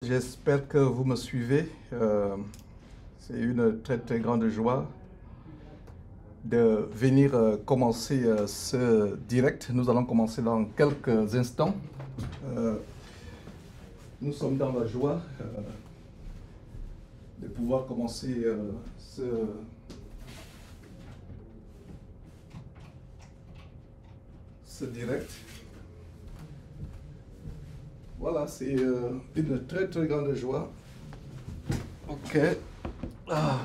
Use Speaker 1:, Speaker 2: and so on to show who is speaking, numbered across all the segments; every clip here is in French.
Speaker 1: J'espère que vous me suivez. C'est une très très grande joie de venir commencer ce direct. Nous allons commencer dans quelques instants. Euh, nous sommes dans la joie de pouvoir commencer ce direct. Voilà, c'est une très très grande joie. Ok. Ah.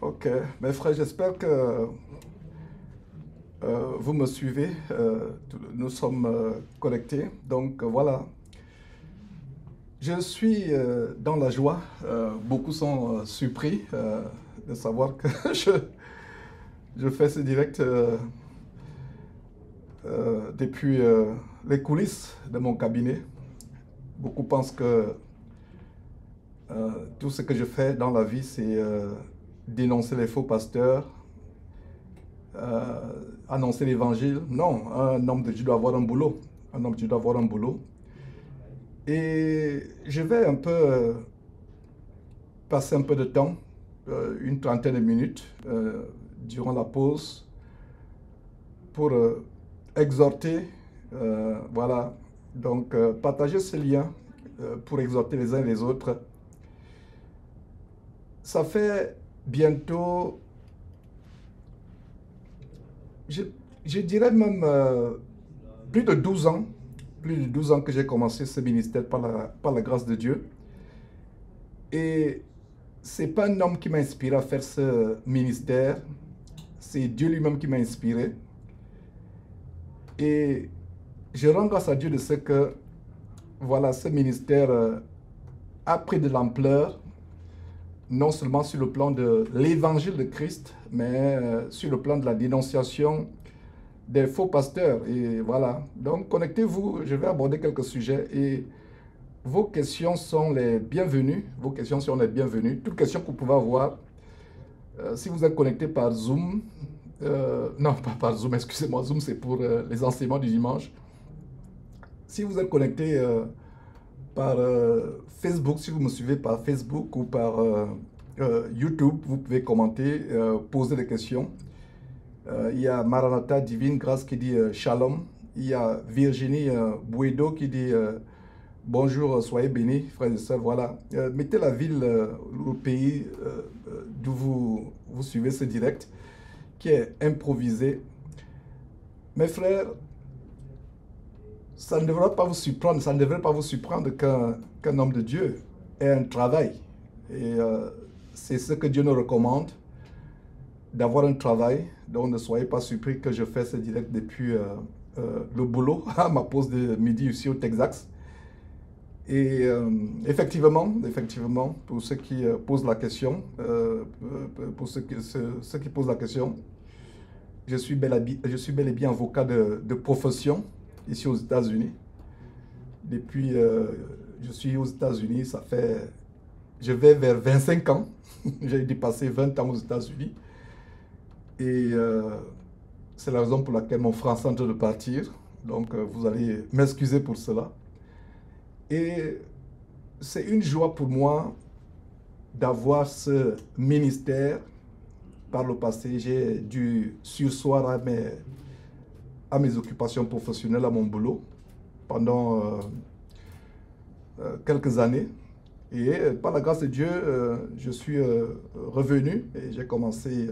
Speaker 1: Ok, mes frères, j'espère que vous me suivez. Nous sommes connectés. Donc voilà, je suis dans la joie. Beaucoup sont surpris de savoir que je fais ce direct depuis les coulisses de mon cabinet. Beaucoup pensent que tout ce que je fais dans la vie, c'est dénoncer les faux pasteurs, annoncer l'évangile. Non, un homme de Dieu doit avoir un boulot. Un homme de Dieu doit avoir un boulot. Et je vais un peu passer un peu de temps, une trentaine de minutes, durant la pause, pour exhorter, voilà, donc partager ce lien pour exhorter les uns et les autres. Ça fait bientôt, je dirais même plus de 12 ans, que j'ai commencé ce ministère par la grâce de Dieu. Et c'est pas un homme qui m'a inspiré à faire ce ministère, c'est Dieu lui-même qui m'a inspiré. Et je rends grâce à Dieu de ce que, voilà, ce ministère a pris de l'ampleur, non seulement sur le plan de l'évangile de Christ, mais sur le plan de la dénonciation des faux pasteurs. Et voilà, donc connectez-vous, je vais aborder quelques sujets et vos questions sont les bienvenues. Vos questions sont les bienvenues. Toutes questions que vous pouvez avoir, si vous êtes connecté par Zoom, non pas par Zoom, excusez-moi, Zoom c'est pour les enseignements du dimanche. Si vous êtes connecté par Facebook, si vous me suivez par Facebook ou par YouTube, vous pouvez commenter, poser des questions. Il y a Maranatha Divine Grâce qui dit Shalom. Il y a Virginie Bouedo qui dit bonjour, soyez bénis, frères et sœurs. Voilà. Mettez la ville ou le pays d'où vous suivez ce direct, qui est improvisé. Mes frères, ça ne devrait pas vous surprendre, qu'un homme de Dieu ait un travail. Et c'est ce que Dieu nous recommande, d'avoir un travail. Donc ne soyez pas surpris que je fais ce direct depuis le boulot, à ma pause de midi ici au Texas. Et effectivement, pour ceux qui posent la question, je suis bel et bien avocat de profession ici aux États-Unis. Depuis, je suis aux États-Unis, je vais vers 25 ans. J'ai dépassé 20 ans aux États-Unis. Et c'est la raison pour laquelle mon frère est en train de partir. Donc, vous allez m'excuser pour cela. Et c'est une joie pour moi d'avoir ce ministère. Par le passé, j'ai dû surseoir à mes occupations professionnelles, à mon boulot, pendant quelques années. Et par la grâce de Dieu, je suis revenu et j'ai commencé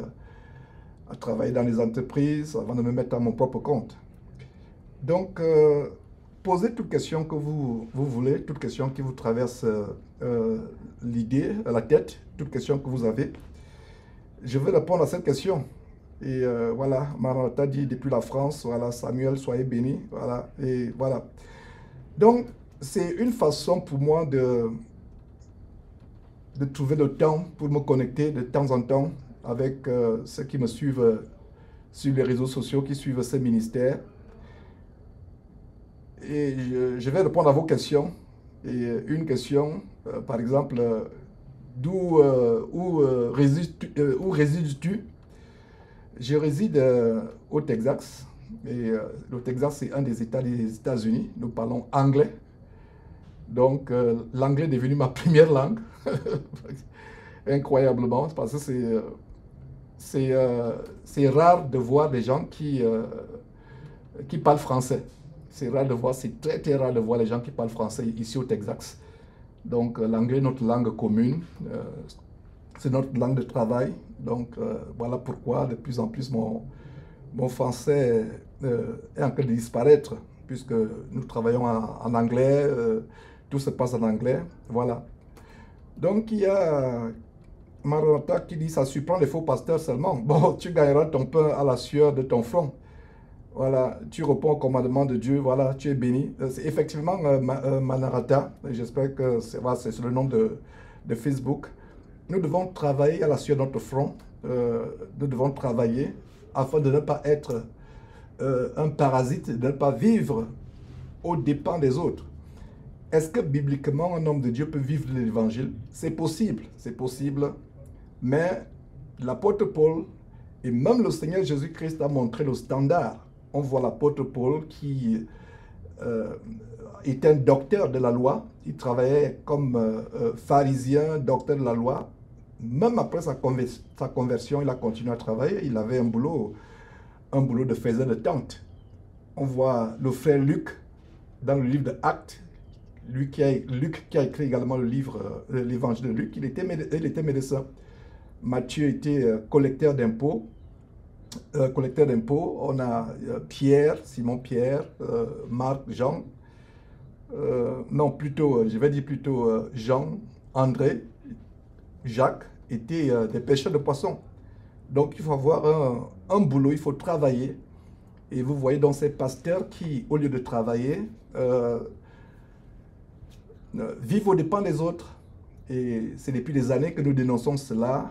Speaker 1: à travailler dans les entreprises avant de me mettre à mon propre compte. Donc, posez toute question que vous voulez, toute question qui vous traverse l'idée, la tête, toute question que vous avez. Je vais répondre à cette question. Et voilà, Maranatha dit depuis la France, voilà, Samuel, soyez bénis, voilà, et voilà. Donc, c'est une façon pour moi de trouver le temps pour me connecter de temps en temps avec ceux qui me suivent sur les réseaux sociaux, qui suivent ces ministères. Et je vais répondre à vos questions. Et une question, par exemple, où résides-tu? Je réside au Texas. Et le Texas, c'est un des États des États-Unis. Nous parlons anglais. Donc, l'anglais est devenu ma première langue. Incroyablement, parce que c'est rare de voir des gens qui parlent français. C'est rare de voir, c'est très très rare de voir les gens qui parlent français ici au Texas. Donc l'anglais est notre langue commune, c'est notre langue de travail. Donc voilà pourquoi de plus en plus mon français est en train de disparaître, puisque nous travaillons en anglais, tout se passe en anglais. Voilà. Donc il y a Maranatha qui dit, ça surprend les faux pasteurs seulement. Bon, tu gagneras ton pain à la sueur de ton front. Voilà, tu réponds au commandement de Dieu, voilà, tu es béni. C'est effectivement Manarata, j'espère que c'est voilà, le nom de Facebook. Nous devons travailler à la sueur de notre front. Nous devons travailler afin de ne pas être un parasite, de ne pas vivre aux dépens des autres. Est-ce que bibliquement un homme de Dieu peut vivre de l'évangile? C'est possible, mais l'apôtre Paul et même le Seigneur Jésus-Christ a montré le standard. On voit l'apôtre Paul qui était un docteur de la loi. Il travaillait comme pharisien, docteur de la loi. Même après sa conversion, il a continué à travailler. Il avait un boulot de faiseur de tente. On voit le frère Luc dans le livre de Actes. Luc qui a écrit également le livre, l'évangile de Luc. Il était médecin. Matthieu était collecteur d'impôts. On a Pierre, Simon-Pierre, Marc, Jean, non plutôt, je vais dire plutôt Jean, André, Jacques étaient des pêcheurs de poissons. Donc il faut avoir un boulot, il faut travailler. Et vous voyez donc ces pasteurs qui, au lieu de travailler, vivent aux dépens des autres. Et c'est depuis des années que nous dénonçons cela.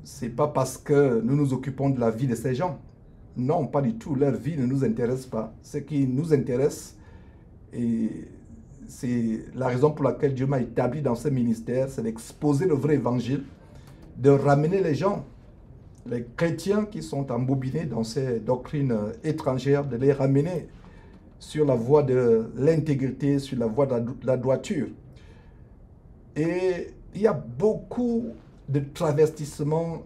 Speaker 1: C'est pas parce que nous nous occupons de la vie de ces gens. Non, pas du tout. Leur vie ne nous intéresse pas. Ce qui nous intéresse, et c'est la raison pour laquelle Dieu m'a établi dans ce ministère, c'est d'exposer le vrai évangile, de ramener les gens, les chrétiens qui sont embobinés dans ces doctrines étrangères, de les ramener sur la voie de l'intégrité, sur la voie de la droiture. Et il y a beaucoup de travestissements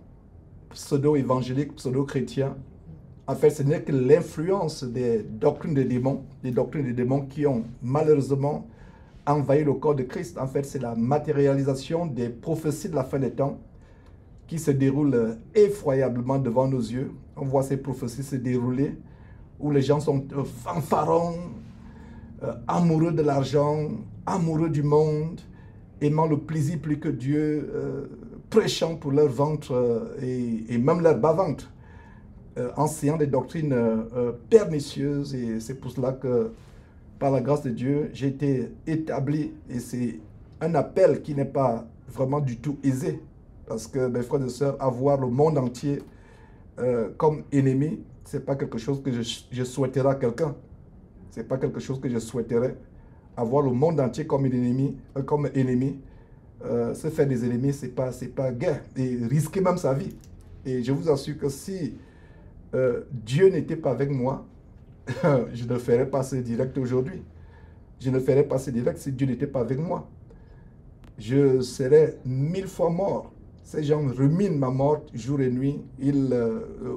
Speaker 1: pseudo-évangéliques, pseudo-chrétiens. En fait, ce n'est que l'influence des doctrines des démons qui ont malheureusement envahi le corps de Christ. En fait, c'est la matérialisation des prophéties de la fin des temps qui se déroulent effroyablement devant nos yeux. On voit ces prophéties se dérouler où les gens sont fanfarons, amoureux de l'argent, amoureux du monde, aimant le plaisir plus que Dieu, prêchant pour leur ventre et même leur bas-ventre, enseignant des doctrines pernicieuses. Et c'est pour cela que, par la grâce de Dieu, j'ai été établi. Et c'est un appel qui n'est pas vraiment du tout aisé. Parce que, mes frères et sœurs, avoir le monde entier comme ennemi, ce n'est pas quelque chose que je souhaiterais à quelqu'un. Ce n'est pas quelque chose que je souhaiterais. Avoir le monde entier comme ennemi, se faire des ennemis, c'est pas gai. Et risquer même sa vie. Et je vous assure que si Dieu n'était pas avec moi, je ne ferais pas ce direct aujourd'hui. Je ne ferais pas ce direct si Dieu n'était pas avec moi. Je serais 1000 fois mort. Ces gens ruminent ma mort jour et nuit. Ils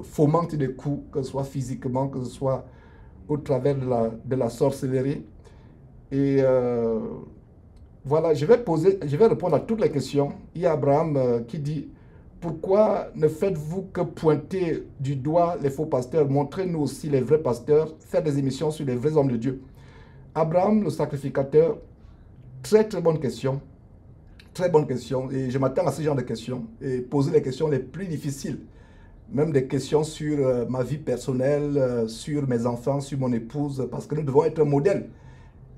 Speaker 1: fomentent des coups, que ce soit physiquement, que ce soit au travers de la sorcellerie. Et voilà, je vais répondre à toutes les questions. Il y a Abraham qui dit, pourquoi ne faites-vous que pointer du doigt les faux pasteurs? Montrez-nous aussi les vrais pasteurs, faire des émissions sur les vrais hommes de Dieu. Abraham, le sacrificateur, très très bonne question. Très bonne question. Et je m'attends à ce genre de questions. Et poser les questions les plus difficiles. Même des questions sur ma vie personnelle, sur mes enfants, sur mon épouse, parce que nous devons être un modèle.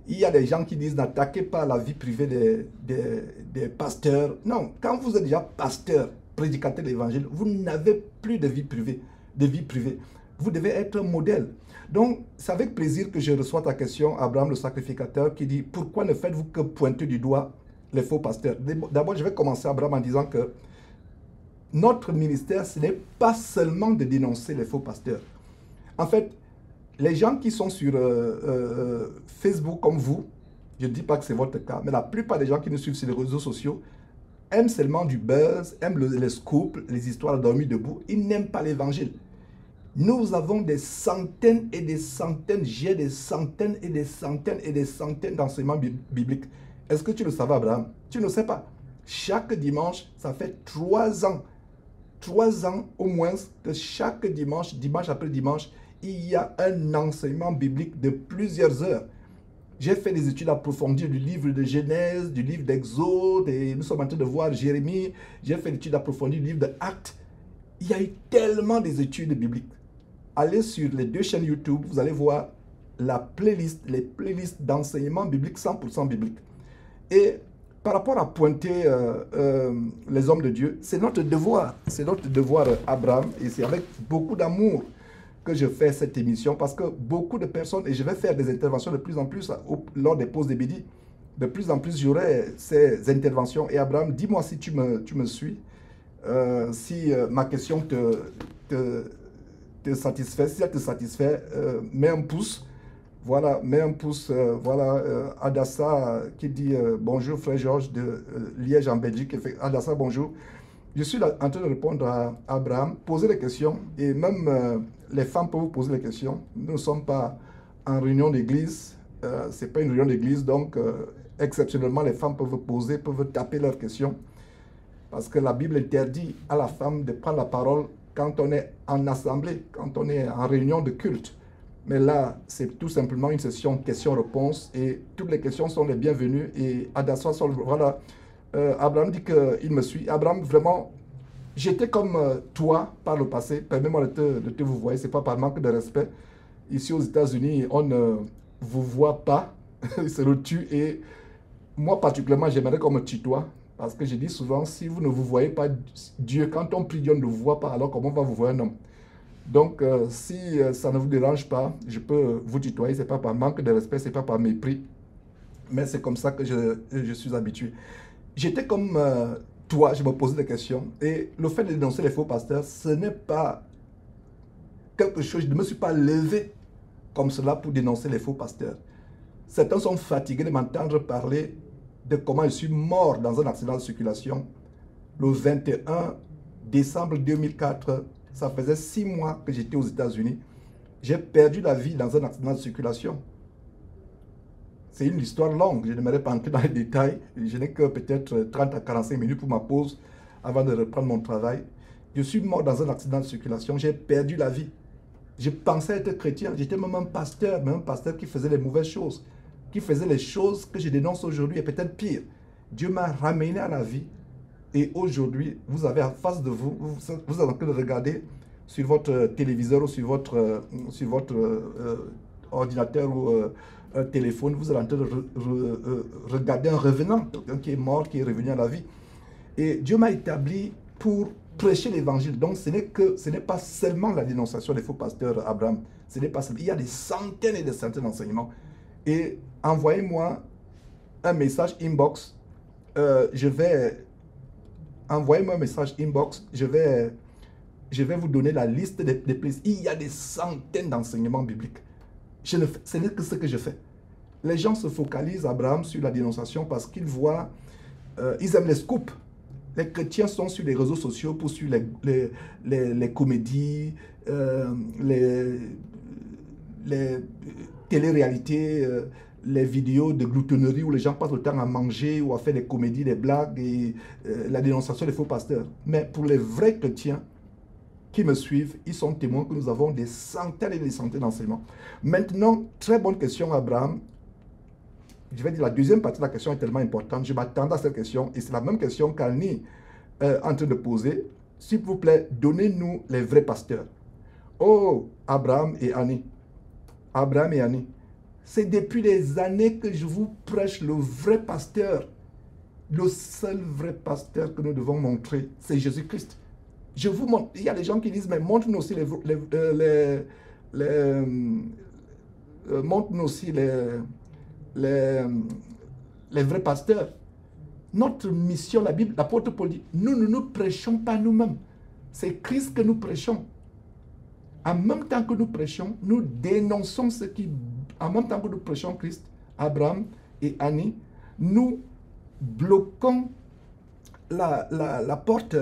Speaker 1: Il y a des gens qui disent n'attaquez pas la vie privée des pasteurs. Non, quand vous êtes déjà pasteur, prédicateur de l'évangile, vous n'avez plus de vie privée. Vous devez être un modèle. Donc, c'est avec plaisir que je reçois ta question, Abraham le sacrificateur, qui dit pourquoi ne faites-vous que pointer du doigt les faux pasteurs? D'abord, je vais commencer, Abraham, en disant que notre ministère, ce n'est pas seulement de dénoncer les faux pasteurs. En fait, les gens qui sont sur Facebook comme vous, je ne dis pas que c'est votre cas, mais la plupart des gens qui nous suivent sur les réseaux sociaux aiment seulement du buzz, aiment les scoops, les histoires dormies debout. Ils n'aiment pas l'évangile. Nous avons des centaines et des centaines, j'ai des centaines et des centaines et des centaines d'enseignements bibliques. Est-ce que tu le savais, Abraham? Tu ne sais pas. Chaque dimanche, ça fait 3 ans au moins que chaque dimanche, dimanche après dimanche, il y a un enseignement biblique de plusieurs heures. J'ai fait des études approfondies du livre de Genèse, du livre d'Exode, et nous sommes en train de voir Jérémie. J'ai fait des études approfondies du livre d'Actes. Il y a eu tellement des études bibliques. Allez sur les 2 chaînes YouTube, vous allez voir la playlist, les playlists d'enseignement biblique 100% biblique. Et par rapport à pointer les hommes de Dieu, c'est notre devoir, Abraham, et c'est avec beaucoup d'amour que je fais cette émission, parce que beaucoup de personnes, et je vais faire des interventions de plus en plus lors des pauses de midi, de plus en plus j'aurai ces interventions. Et Abraham, dis-moi si tu me suis, si ma question te satisfait. Si elle te satisfait, mets un pouce. Voilà, mets un pouce. Voilà, Adassa qui dit bonjour frère Georges de Liège en Belgique. Adassa, bonjour. Je suis là, en train de répondre à Abraham, poser des questions, et même les femmes peuvent vous poser des questions. Nous ne sommes pas en réunion d'église, ce n'est pas une réunion d'église, donc exceptionnellement les femmes peuvent poser, peuvent taper leurs questions, parce que la Bible interdit à la femme de prendre la parole quand on est en assemblée, quand on est en réunion de culte. Mais là, c'est tout simplement une session questions-réponses, et toutes les questions sont les bienvenues, et Adassa, voilà. Abraham dit qu'il me suit. Abraham, vraiment, j'étais comme toi par le passé. Permets-moi de te vous voir. Ce n'est pas par manque de respect. Ici aux États-Unis, on ne vous voit pas. C'est le tu. Et moi, particulièrement, j'aimerais qu'on me tutoie. Parce que je dis souvent, si vous ne vous voyez pas Dieu, quand on prie, Dieu ne vous voit pas, alors comment va vous voir un homme? Donc, si ça ne vous dérange pas, je peux vous tutoyer. Ce n'est pas par manque de respect, ce n'est pas par mépris. Mais c'est comme ça que je suis habitué. J'étais comme toi, je me posais des questions. Et le fait de dénoncer les faux pasteurs, ce n'est pas quelque chose, je ne me suis pas levé comme cela pour dénoncer les faux pasteurs. Certains sont fatigués de m'entendre parler de comment je suis mort dans un accident de circulation le 21 décembre 2004. Ça faisait 6 mois que j'étais aux États-Unis. J'ai perdu la vie dans un accident de circulation. C'est une histoire longue, je n'aimerais pas entrer dans les détails. Je n'ai que peut-être 30 à 45 minutes pour ma pause avant de reprendre mon travail. Je suis mort dans un accident de circulation, j'ai perdu la vie. Je pensais être chrétien, j'étais même un pasteur qui faisait les mauvaises choses, qui faisait les choses que je dénonce aujourd'hui et peut-être pire. Dieu m'a ramené à la vie, et aujourd'hui, vous avez en face de vous, vous êtes en train de regarder sur votre téléviseur ou sur votre ordinateur ou téléphone, vous êtes en train de regarder un revenant, quelqu'un qui est mort, qui est revenu à la vie. Et Dieu m'a établi pour prêcher l'évangile. Donc ce n'est pas seulement la dénonciation des faux pasteurs, Abraham. Ce n'est pas seulement. Il y a des centaines et des centaines d'enseignements. Et envoyez-moi un message inbox. Envoyez-moi un message inbox. Je vais vous donner la liste des places. Il y a des centaines d'enseignements bibliques. Ce n'est que ce que je fais. Les gens se focalisent, Abraham, sur la dénonciation parce qu'ils voient, ils aiment les scoops. Les chrétiens sont sur les réseaux sociaux pour suivre les comédies, les téléréalités, les vidéos de gloutonnerie où les gens passent le temps à manger ou à faire des comédies, des blagues et la dénonciation des faux pasteurs. Mais pour les vrais chrétiens qui me suivent, ils sont témoins que nous avons des centaines et des centaines d'enseignements. Maintenant, très bonne question, Abraham. Je vais dire la deuxième partie de la question est tellement importante. Je m'attendais à cette question et c'est la même question qu'Annie est en train de poser. S'il vous plaît, donnez-nous les vrais pasteurs. Oh, Abraham et Annie. Abraham et Annie. C'est depuis des années que je vous prêche le vrai pasteur. Le seul vrai pasteur que nous devons montrer, c'est Jésus-Christ. Je vous montre. Il y a des gens qui disent, mais montre-nous aussi montre-nous aussi les vrais pasteurs. Notre mission, la Bible, l'apôtre Paul dit, nous ne nous prêchons pas nous-mêmes. C'est Christ que nous prêchons. En même temps que nous prêchons, nous dénonçons ce qui... En même temps que nous prêchons Christ, Abraham et Annie, nous bloquons la porte,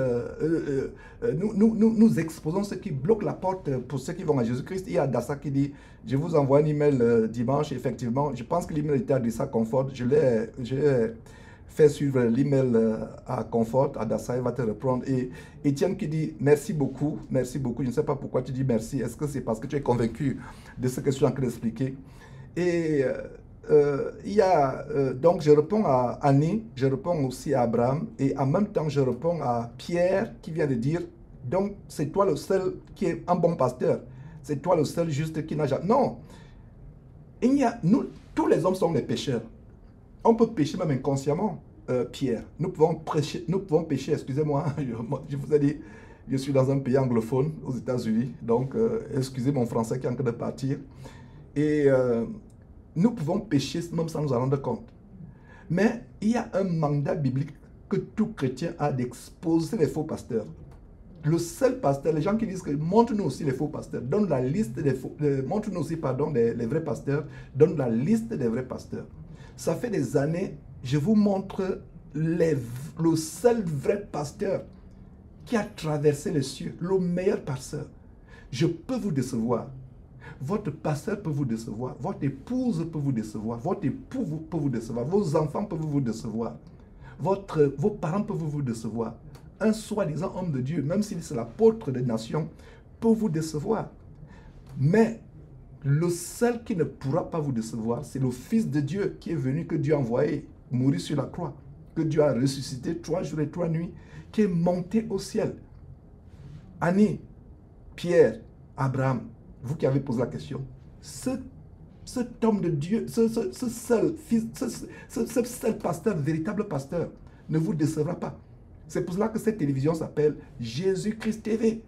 Speaker 1: nous exposons ce qui bloque la porte pour ceux qui vont à Jésus-Christ. Il y a Dassa qui dit, je vous envoie un email dimanche, effectivement, je pense que l'email était adressé à Comfort, je l'ai fait suivre l'email à Comfort, à Dassa, il va te reprendre. Et Étienne qui dit, merci beaucoup, je ne sais pas pourquoi tu dis merci, est-ce que c'est parce que tu es convaincu de ce que je suis en train d'expliquer? Et il y a, donc je réponds à Annie, je réponds aussi à Abraham, et en même temps je réponds à Pierre qui vient de dire, donc c'est toi le seul qui est un bon pasteur, c'est toi le seul juste qui n'a jamais... Non, nous, tous les hommes sont des pécheurs. On peut pécher même inconsciemment, Pierre. Nous pouvons pécher, excusez-moi, je vous ai dit, je suis dans un pays anglophone, aux États-Unis, donc excusez mon français qui est en train de partir. Et nous pouvons pécher même sans nous en rendre compte. Mais il y a un mandat biblique que tout chrétien a d'exposer les faux pasteurs. Le seul pasteur, les gens qui disent que montre-nous aussi les faux pasteurs, donne la liste des faux, montre-nous aussi, pardon, les vrais pasteurs, donne la liste des vrais pasteurs. Ça fait des années, je vous montre le seul vrai pasteur qui a traversé les cieux, le meilleur pasteur. Je peux vous décevoir. Votre pasteur peut vous décevoir, votre épouse peut vous décevoir, votre époux peut vous décevoir, vos enfants peuvent vous décevoir, vos parents peuvent vous décevoir. Un soi-disant homme de Dieu, même s'il est l'apôtre des nations, peut vous décevoir. Mais le seul qui ne pourra pas vous décevoir, c'est le Fils de Dieu qui est venu, que Dieu a envoyé mourir sur la croix, que Dieu a ressuscité 3 jours et 3 nuits, qui est monté au ciel. Annie, Pierre, Abraham, vous qui avez posé la question, cet homme de Dieu, ce seul fils, ce seul pasteur, véritable pasteur, ne vous décevra pas. C'est pour cela que cette télévision s'appelle Jésus-Christ TV.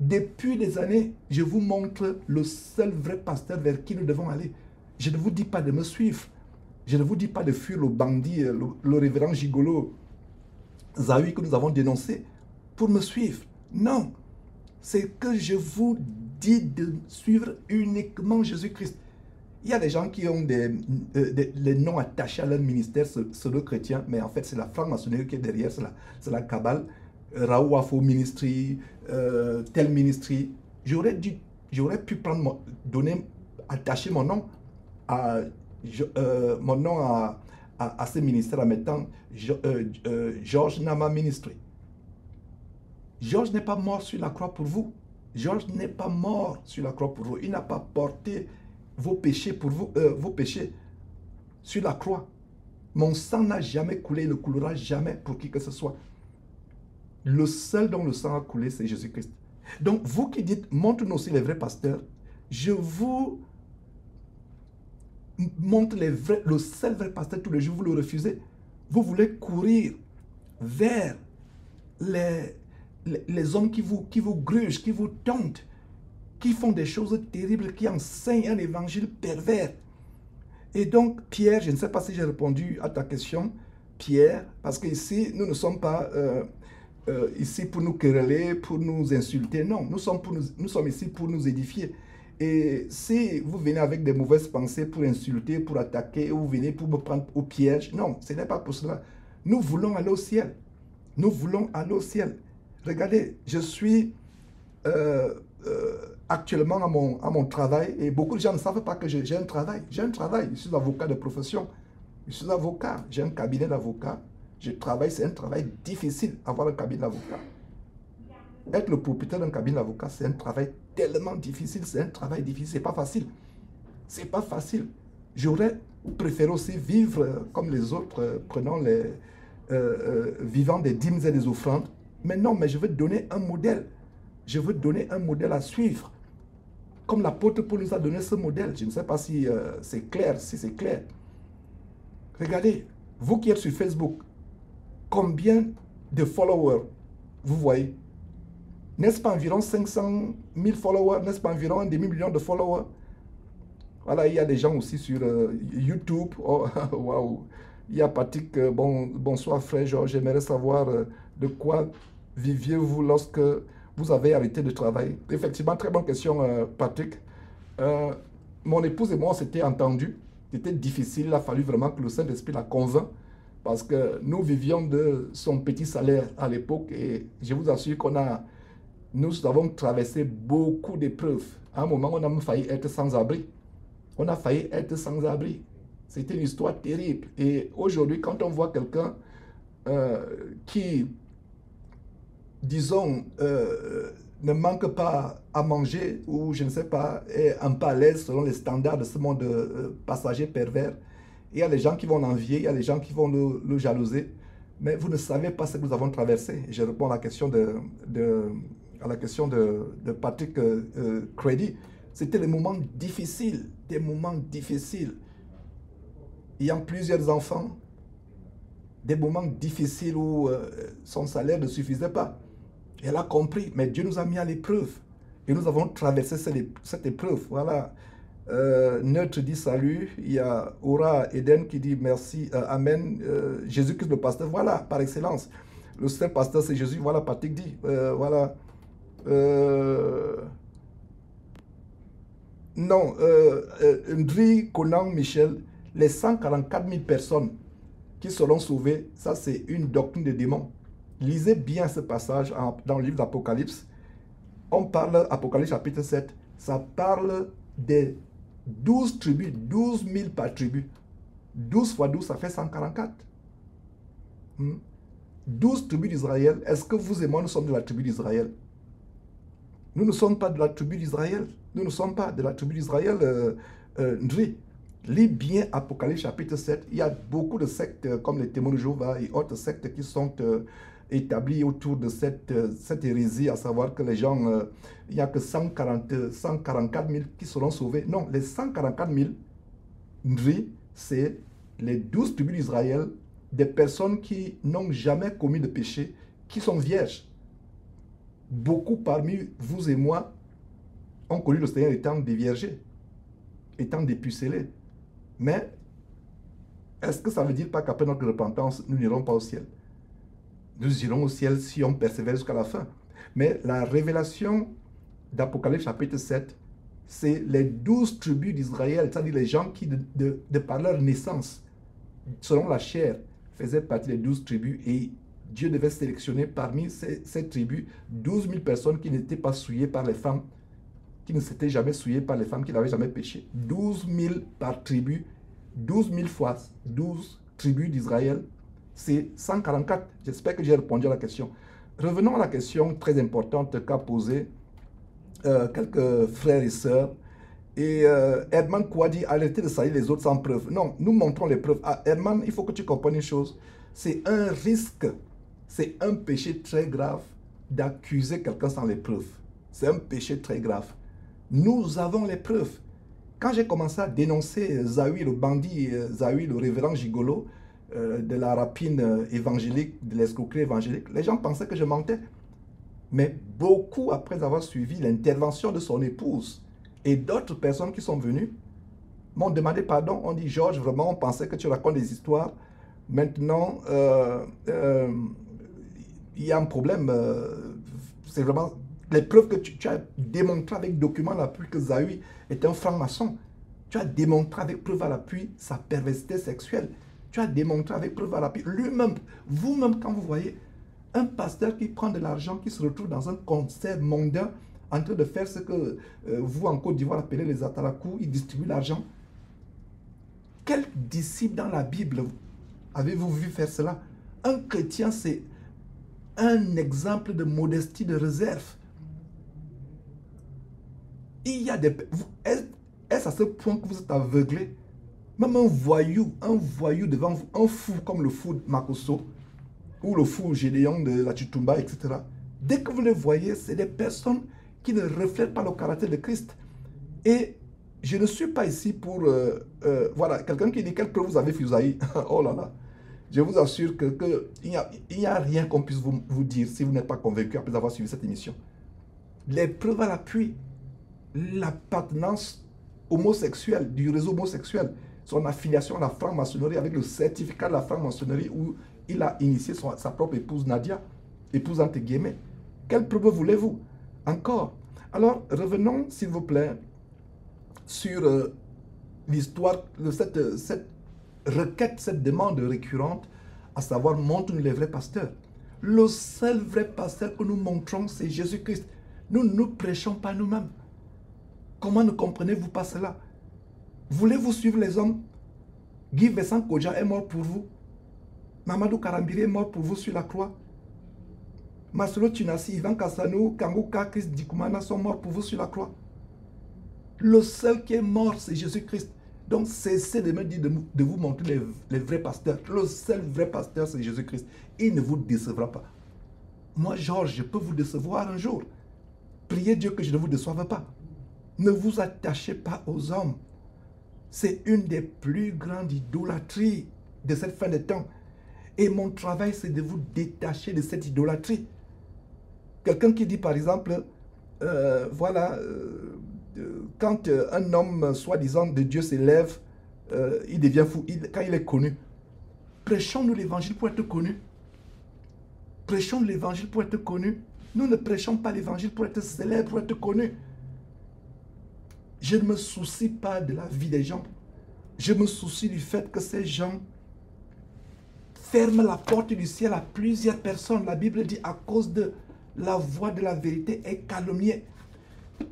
Speaker 1: Depuis des années, je vous montre le seul vrai pasteur vers qui nous devons aller. Je ne vous dis pas de me suivre. Je ne vous dis pas de fuir le bandit, le révérend gigolo Zawi que nous avons dénoncé pour me suivre. Non. C'est que je vous dis de suivre uniquement Jésus-Christ. Il y a des gens qui ont les noms attachés à leur ministère pseudo-chrétien, mais en fait c'est la franc-maçonnerie qui est derrière, c'est la Kabbale, Raouafo Ministry, tel ministry. J'aurais pu prendre, attacher mon nom à ce ministère en mettant Georges Nama Ministry. Georges n'est pas mort sur la croix pour vous. Georges n'est pas mort sur la croix pour vous. Il n'a pas porté vos péchés pour vous, vos péchés sur la croix. Mon sang n'a jamais coulé, il ne coulera jamais pour qui que ce soit. Le seul dont le sang a coulé, c'est Jésus-Christ. Donc, vous qui dites, montre-nous aussi les vrais pasteurs, je vous montre le seul vrai pasteur tous les jours, vous le refusez. Vous voulez courir vers les hommes qui vous grugent, qui vous tentent, qui font des choses terribles, qui enseignent un évangile pervers. Et donc, Pierre, je ne sais pas si j'ai répondu à ta question, Pierre, parce qu'ici, nous ne sommes pas ici pour nous quereller, pour nous insulter. Non, nous sommes ici pour nous édifier. Et si vous venez avec des mauvaises pensées pour insulter, pour attaquer, ou vous venez pour me prendre au piège, non, ce n'est pas pour cela. Nous voulons aller au ciel. Nous voulons aller au ciel. Regardez, je suis actuellement à mon travail et beaucoup de gens ne savent pas que j'ai un travail. J'ai un travail, je suis avocat de profession. Je suis avocat, j'ai un cabinet d'avocat. Je travaille, c'est un travail difficile, avoir un cabinet d'avocat. Être le propriétaire d'un cabinet d'avocat, c'est un travail tellement difficile, c'est un travail difficile, c'est pas facile. C'est pas facile. J'aurais préféré aussi vivre comme les autres, vivant des dîmes et des offrandes. Mais non, mais je veux donner un modèle. Je veux donner un modèle à suivre. Comme l'apôtre Paul nous a donné ce modèle. Je ne sais pas si c'est clair, Regardez, vous qui êtes sur Facebook, combien de followers vous voyez? N'est-ce pas environ 500 000 followers? N'est-ce pas environ un demi-million de followers? Voilà, il y a des gens aussi sur YouTube. Oh, waouh! Il y a Patrick, bonsoir frère Georges, j'aimerais savoir de quoi viviez-vous lorsque vous avez arrêté de travailler? Effectivement, très bonne question, Patrick. Euh, Mon épouse et moi, on s'était entendus. C'était difficile, il a fallu vraiment que le Saint-Esprit la convainc parce que nous vivions de son petit salaire à l'époque et je vous assure nous avons traversé beaucoup d'épreuves. À un moment, on a même failli être sans abri. On a failli être sans abri. C'était une histoire terrible. Et aujourd'hui, quand on voit quelqu'un qui, disons, ne manque pas à manger ou, je ne sais pas, est un peu à l'aise selon les standards de ce monde passager pervers, il y a des gens qui vont l'envier, il y a des gens qui vont le jalouser, mais vous ne savez pas ce que nous avons traversé. Je réponds à la question de Patrick Credy. C'était des moments difficiles, des moments difficiles. Ayant plusieurs enfants, des moments difficiles où son salaire ne suffisait pas. Elle a compris, mais Dieu nous a mis à l'épreuve. Et nous avons traversé cette épreuve. Voilà. Neutre dit salut. Il y a Aura Eden qui dit merci, amen. Jésus-Christ le pasteur, voilà, par excellence. Le seul pasteur, c'est Jésus. Voilà, Patrick dit. Voilà. Non, Ndri Conan Michel, les 144 000 personnes qui seront sauvées, ça c'est une doctrine de démons. Lisez bien ce passage dans le livre d'Apocalypse. On parle, Apocalypse chapitre 7, ça parle des 12 tribus, 12 000 par tribu. 12 fois 12, ça fait 144. 12 tribus d'Israël. Est-ce que vous et moi, nous sommes de la tribu d'Israël? Nous ne sommes pas de la tribu d'Israël. Nous ne sommes pas de la tribu d'Israël, Ndri. Lis bien Apocalypse chapitre 7. Il y a beaucoup de sectes comme les témoins de Jéhovah et autres sectes qui sont établies autour de cette hérésie, à savoir que les gens, il n'y a que 144 000 qui seront sauvés. Non, les 144 000, Ndri, c'est les 12 tribus d'Israël, des personnes qui n'ont jamais commis de péché, qui sont vierges. Beaucoup parmi vous et moi ont connu le Seigneur étant déviergés, étant dépucellés. Mais est-ce que ça ne veut dire pas qu'après notre repentance, nous n'irons pas au ciel? Nous irons au ciel si on persévère jusqu'à la fin. Mais la révélation d'Apocalypse chapitre 7, c'est les 12 tribus d'Israël, c'est-à-dire les gens qui, de par leur naissance, selon la chair, faisaient partie des 12 tribus et Dieu devait sélectionner parmi ces tribus 12 000 personnes qui n'étaient pas souillées par les femmes, qui ne s'étaient jamais souillées par les femmes, qui n'avaient jamais péché. 12 000 par tribu, 12 000 fois 12 tribus d'Israël, c'est 144. J'espère que j'ai répondu à la question. Revenons à la question très importante qu'a posée quelques frères et sœurs. Et Herman Kouadi, arrêtez de salir les autres sans preuve. Non, nous montrons les preuves. Ah, Herman, il faut que tu comprennes une chose. C'est un risque, c'est un péché très grave d'accuser quelqu'un sans les preuves. C'est un péché très grave. Nous avons les preuves. Quand j'ai commencé à dénoncer Zawi, le bandit, Zawi, le révérend gigolo, de la rapine évangélique, de l'escroquerie évangélique, les gens pensaient que je mentais. Mais beaucoup, après avoir suivi l'intervention de son épouse et d'autres personnes qui sont venues, m'ont demandé pardon. On dit, Georges, vraiment, on pensait que tu racontes des histoires. Maintenant, il y a un problème. C'est vraiment les preuves que tu as démontrées avec documents à l'appui que Zawi est un franc-maçon. Tu as démontré avec preuve à l'appui sa perversité sexuelle. Tu as démontré avec preuve à l'appui lui-même, vous-même, quand vous voyez un pasteur qui prend de l'argent, qui se retrouve dans un concert mondain en train de faire ce que vous, en Côte d'Ivoire, appelez les atalakou, il distribue l'argent. Quel disciple dans la Bible avez-vous vu faire cela? Un chrétien, c'est un exemple de modestie, de réserve. Il y a des... Est-ce à ce point que vous êtes aveuglé? Même un voyou devant vous, un fou comme le fou de Makosso, ou le fou Gédéon de la Chitumba, etc. Dès que vous les voyez, c'est des personnes qui ne reflètent pas le caractère de Christ. Et je ne suis pas ici pour... voilà, quelqu'un qui dit quelle preuve vous avez fusaillé. Oh là là. Je vous assure qu'il n'y a rien qu'on puisse vous dire si vous n'êtes pas convaincu après avoir suivi cette émission. Les preuves à l'appui, l'appartenance homosexuelle, du réseau homosexuel, son affiliation à la franc-maçonnerie avec le certificat de la franc-maçonnerie où il a initié sa propre épouse Nadia, épouse entre guillemets. Quelle preuve voulez-vous? encore. Alors, revenons, s'il vous plaît, sur l'histoire de cette requête, cette demande récurrente, à savoir, montre-nous les vrais pasteurs. Le seul vrai pasteur que nous montrons, c'est Jésus-Christ. Nous ne nous prêchons pas nous-mêmes. Comment ne comprenez-vous pas cela? Voulez-vous suivre les hommes? Guy Vincent Kodja est mort pour vous. Mamadou Karambiri est mort pour vous sur la croix. Masolo Tunasi, Ivan Kassanou, Kangouka, Chris Dikoumana sont morts pour vous sur la croix. Le seul qui est mort, c'est Jésus-Christ. Donc cessez de me dire de vous montrer les vrais pasteurs. Le seul vrai pasteur, c'est Jésus-Christ. Il ne vous décevra pas. Moi, Georges, je peux vous décevoir un jour. Priez Dieu que je ne vous déçoive pas. Ne vous attachez pas aux hommes. C'est une des plus grandes idolâtries de cette fin de temps. Et mon travail, c'est de vous détacher de cette idolâtrie. Quelqu'un qui dit, par exemple, quand un homme, soi-disant, de Dieu s'élève, il devient fou quand il est connu. Prêchons-nous l'évangile pour être connu. Prêchons l'évangile pour être connu. Nous ne prêchons pas l'évangile pour être célèbre, pour être connu. Je ne me soucie pas de la vie des gens. Je me soucie du fait que ces gens ferment la porte du ciel à plusieurs personnes. La Bible dit à cause de la voix de la vérité est calomniée.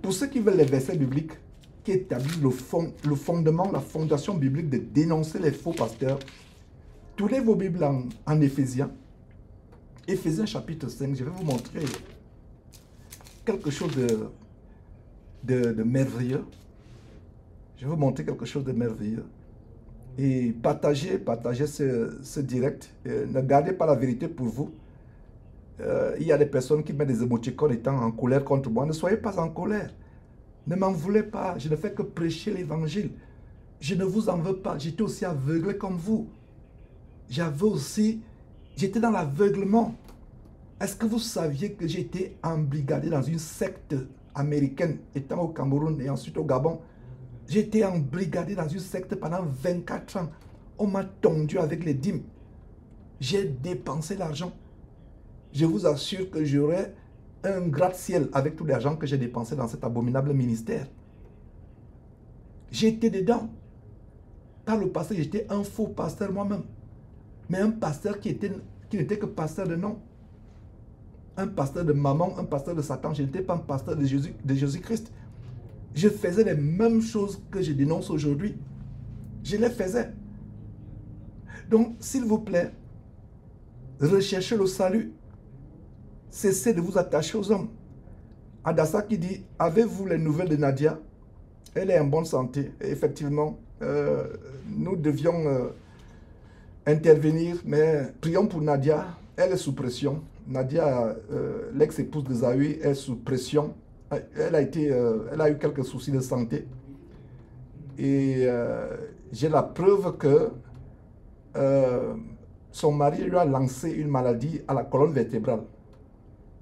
Speaker 1: Pour ceux qui veulent les versets bibliques qui établissent le fondement, la fondation biblique de dénoncer les faux pasteurs, tournez vos Bibles en Éphésiens. Éphésiens chapitre 5, je vais vous montrer quelque chose de merveilleux. Je vais vous montrer quelque chose de merveilleux. Et partagez ce direct. Ne gardez pas la vérité pour vous. Il y a des personnes qui mettent des émoticônes étant en colère contre moi. Ne soyez pas en colère. Ne m'en voulez pas. Je ne fais que prêcher l'évangile. Je ne vous en veux pas. J'étais aussi aveuglé comme vous. J'étais dans l'aveuglement. Est-ce que vous saviez que j'étais embrigadé dans une secte américaine, étant au Cameroun et ensuite au Gabon? J'ai été embrigadé dans une secte pendant 24 ans. On m'a tondu avec les dîmes. J'ai dépensé l'argent. Je vous assure que j'aurai un gratte-ciel avec tout l'argent que j'ai dépensé dans cet abominable ministère. J'étais dedans. Par le passé, j'étais un faux pasteur moi-même. Mais un pasteur qui n'était que pasteur de nom. Un pasteur de maman, un pasteur de Satan. Je n'étais pas un pasteur de Jésus-Christ. Je faisais les mêmes choses que je dénonce aujourd'hui. Je les faisais. Donc, s'il vous plaît, recherchez le salut. Cessez de vous attacher aux hommes. Adassa qui dit, avez-vous les nouvelles de Nadia? Elle est en bonne santé. Et effectivement, nous devions intervenir, mais prions pour Nadia. Elle est sous pression. Nadia, l'ex-épouse de Zahui, est sous pression. Elle a eu quelques soucis de santé. Et j'ai la preuve que son mari lui a lancé une maladie à la colonne vertébrale.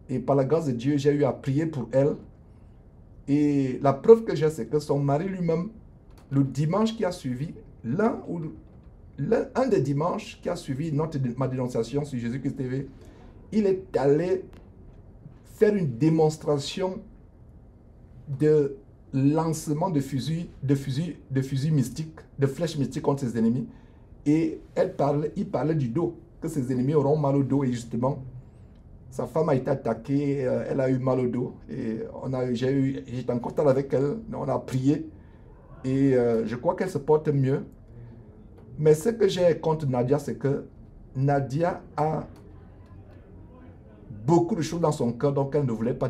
Speaker 1: Et par la grâce de Dieu, j'ai eu à prier pour elle. Et la preuve que j'ai, c'est que son mari lui-même, le dimanche qui a suivi, un des dimanches qui a suivi ma dénonciation sur Jésus-Christ TV, il est allé faire une démonstration de lancement de fusils mystiques, de flèches mystiques contre ses ennemis. Et il parlait du dos, que ses ennemis auront mal au dos. Et justement, sa femme a été attaquée, elle a eu mal au dos. Et j'étais en contact avec elle, on a prié. Et je crois qu'elle se porte mieux. Mais ce que j'ai contre Nadia, c'est que Nadia a beaucoup de choses dans son cœur, donc elle ne voudrait pas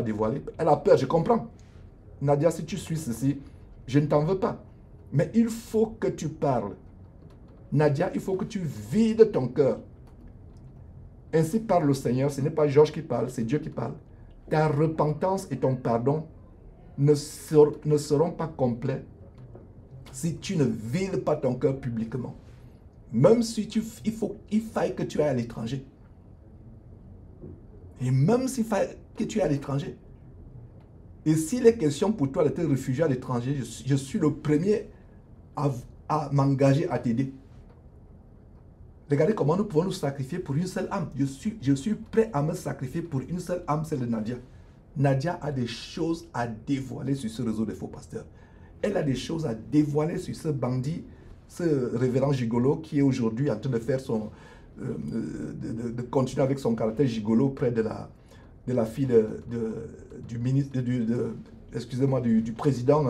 Speaker 1: dévoiler. Elle a peur, je comprends. Nadia, si tu suis ceci, je ne t'en veux pas. Mais il faut que tu parles. Nadia, il faut que tu vides ton cœur. Ainsi parle le Seigneur, ce n'est pas Georges qui parle, c'est Dieu qui parle. Ta repentance et ton pardon ne seront pas complets si tu ne vides pas ton cœur publiquement. Même si il faille que tu ailles à l'étranger. Et même s'il faille que tu ailles à l'étranger. Et s'il est question pour toi de te réfugier à l'étranger, je suis le premier à m'engager à t'aider. Regardez comment nous pouvons nous sacrifier pour une seule âme. Je suis prêt à me sacrifier pour une seule âme, celle de Nadia. Nadia a des choses à dévoiler sur ce réseau de faux pasteurs. Elle a des choses à dévoiler sur ce bandit, ce révérend gigolo qui est aujourd'hui en train de faire son... de continuer avec son caractère gigolo auprès de la fille du ministre, excusez-moi, du président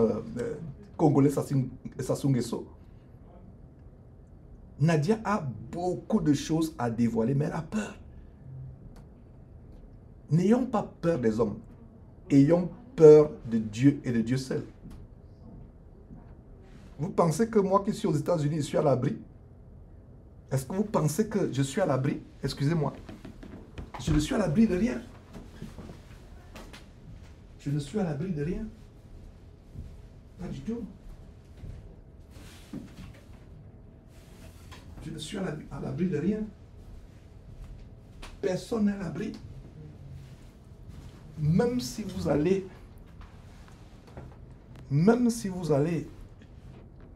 Speaker 1: congolais Sassou Nguesso. Nadia a beaucoup de choses à dévoiler, mais elle a peur. N'ayons pas peur des hommes. Ayons peur de Dieu et de Dieu seul. Vous pensez que moi qui suis aux États-Unis, je suis à l'abri? Est-ce que vous pensez que je suis à l'abri? Excusez-moi. Je ne suis à l'abri de rien. Je ne suis à l'abri de rien. Pas du tout. Je ne suis à l'abri de rien. Personne n'est à l'abri. Même si vous allez,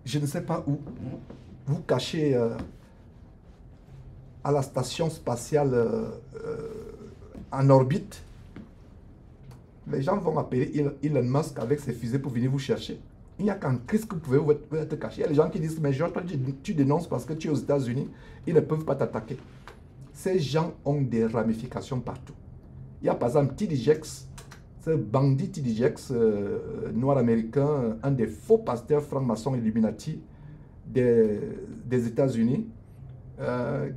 Speaker 1: je ne sais pas où, vous cacher à la station spatiale en orbite, les gens vont appeler Elon Musk avec ses fusées pour venir vous chercher. Il n'y a qu'en Christ que vous pouvez être caché. Il y a des gens qui disent, mais Georges, tu dénonces parce que tu es aux États-Unis, ils ne peuvent pas t'attaquer. Ces gens ont des ramifications partout. Il y a par exemple TD Jakes, ce bandit TD Jakes, noir américain, un des faux pasteurs francs-maçons Illuminati des États-Unis,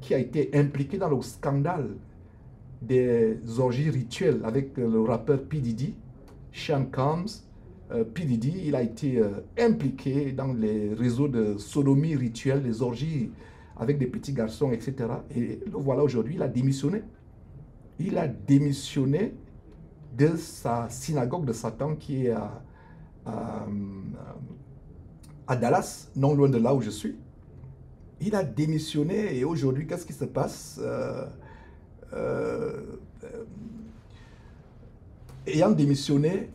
Speaker 1: qui a été impliqué dans le scandale des orgies rituelles avec le rappeur P. Diddy, Sean Combs. P. Diddy, il a été impliqué dans les réseaux de sodomie rituelle, des orgies avec des petits garçons, etc. Et le voilà aujourd'hui, il a démissionné. Il a démissionné de sa synagogue de Satan qui est à Dallas, non loin de là où je suis. Il a démissionné et aujourd'hui, qu'est-ce qui se passe? Ayant démissionné,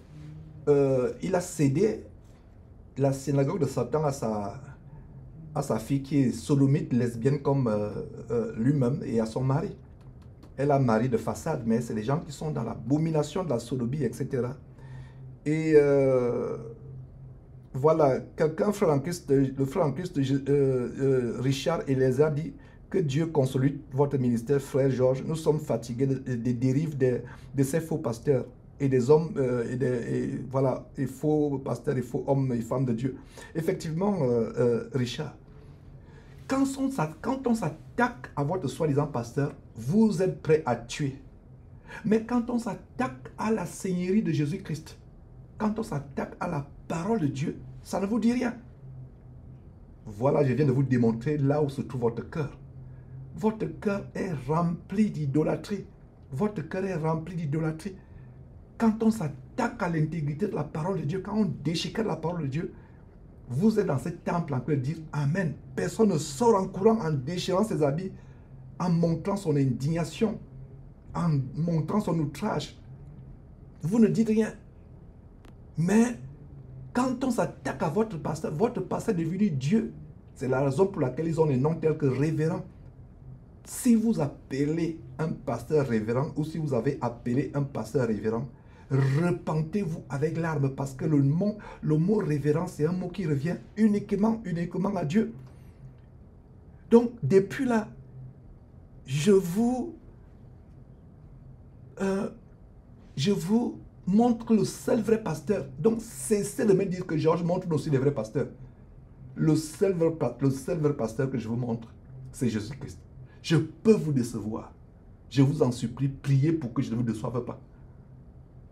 Speaker 1: il a cédé la synagogue de Satan à sa fille qui est sodomite, lesbienne comme lui-même et à son mari. Elle a un mari de façade, mais c'est des gens qui sont dans l'abomination de la sodomie, etc. Et voilà, quelqu'un, le frère en Christ Richard Eliezer dit que Dieu consolide votre ministère, frère Georges. Nous sommes fatigués des dérives de ces faux pasteurs et des hommes, voilà, et faux pasteurs et faux hommes et femmes de Dieu. Effectivement, Richard, quand on s'attaque à votre soi-disant pasteur, vous êtes prêt à tuer. Mais quand on s'attaque à la Seigneurie de Jésus-Christ, quand on s'attaque à la parole de Dieu, ça ne vous dit rien. Voilà, je viens de vous démontrer là où se trouve votre cœur. Votre cœur est rempli d'idolâtrie. Votre cœur est rempli d'idolâtrie. Quand on s'attaque à l'intégrité de la parole de Dieu, quand on déchiquette la parole de Dieu, vous êtes dans ce temple en train de dire Amen. Personne ne sort en courant en déchirant ses habits, en montrant son indignation, en montrant son outrage. Vous ne dites rien. Mais quand on s'attaque à votre pasteur est devenu Dieu. C'est la raison pour laquelle ils ont des noms tels que révérend. Si vous appelez un pasteur révérend ou si vous avez appelé un pasteur révérend, repentez-vous avec larmes parce que le mot révérend, c'est un mot qui revient uniquement à Dieu. Donc, depuis là, je vous montre le seul vrai pasteur. Donc, cessez de me dire que Georges montre aussi les vrais pasteurs. Le seul vrai pasteur que je vous montre, c'est Jésus-Christ. Je peux vous décevoir. Je vous en supplie, priez pour que je ne vous déçoive pas.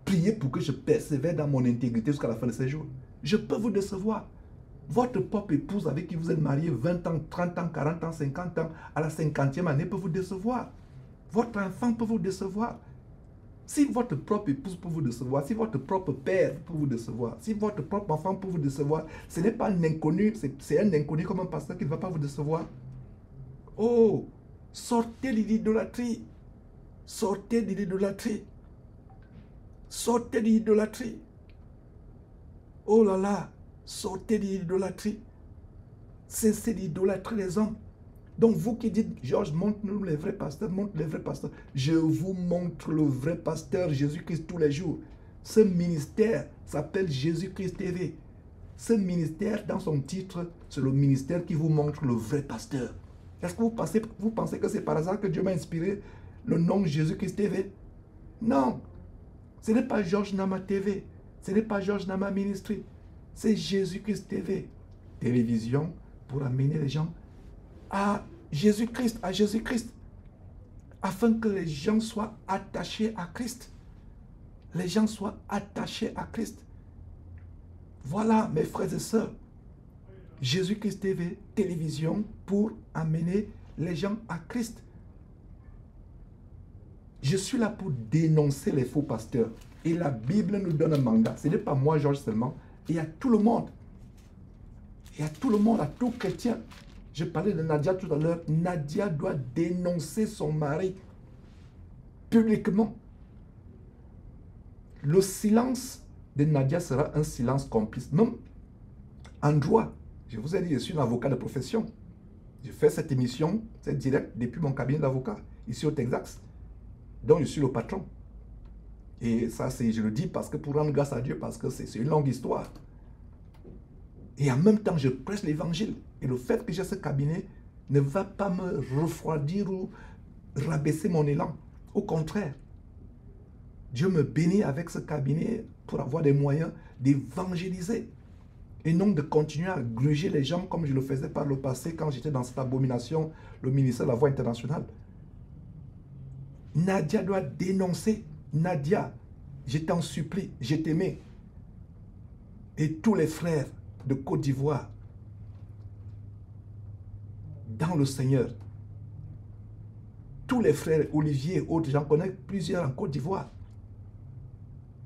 Speaker 1: Priez pour que je persévère dans mon intégrité jusqu'à la fin de ces jours. Je peux vous décevoir. Votre propre épouse avec qui vous êtes marié 20 ans, 30 ans, 40 ans, 50 ans, à la 50e année peut vous décevoir. Votre enfant peut vous décevoir. Si votre propre épouse peut vous décevoir, si votre propre père peut vous décevoir, si votre propre enfant peut vous décevoir, ce n'est pas un inconnu, c'est un inconnu comme un pasteur qui ne va pas vous décevoir. Oh, sortez de l'idolâtrie. Sortez de l'idolâtrie. Sortez de l'idolâtrie. Oh là là, sortez de l'idolâtrie. Cessez d'idolâtrer les hommes. Donc vous qui dites, Georges, montre-nous les vrais pasteurs, montre les vrais pasteurs. Je vous montre le vrai pasteur Jésus-Christ tous les jours. Ce ministère s'appelle Jésus-Christ TV. Ce ministère, dans son titre, c'est le ministère qui vous montre le vrai pasteur. Est-ce que vous pensez que c'est par hasard que Dieu m'a inspiré le nom Jésus-Christ TV? Non. Ce n'est pas Georges Nama TV. Ce n'est pas Georges Nama Ministry. C'est Jésus-Christ TV. Télévision pour amener les gens à Jésus-Christ, afin que les gens soient attachés à Christ. Les gens soient attachés à Christ. Voilà, mes frères et sœurs, Jésus-Christ TV, télévision, pour amener les gens à Christ. Je suis là pour dénoncer les faux pasteurs. Et la Bible nous donne un mandat. Ce n'est pas moi, Georges, seulement. Il y a tout le monde. Il y a tout le monde, à tout chrétien. Je parlais de Nadia tout à l'heure. Nadia doit dénoncer son mari publiquement. Le silence de Nadia sera un silence complice. Même en droit, je vous ai dit, je suis un avocat de profession. Je fais cette émission, c'est direct depuis mon cabinet d'avocat, ici au Texas, dont je suis le patron. Et ça, je le dis parce que pour rendre grâce à Dieu, parce que c'est une longue histoire. Et en même temps, je prêche l'évangile. Et le fait que j'ai ce cabinet ne va pas me refroidir ou rabaisser mon élan. Au contraire, Dieu me bénit avec ce cabinet pour avoir des moyens d'évangéliser. Et non de continuer à gruger les gens comme je le faisais par le passé quand j'étais dans cette abomination, le ministère de la Voix internationale. Nadia doit dénoncer. Nadia, je t'en supplie, je t'aimais. Et tous les frères de Côte d'Ivoire, dans le Seigneur, tous les frères, Olivier, autres, j'en connais plusieurs en Côte d'Ivoire.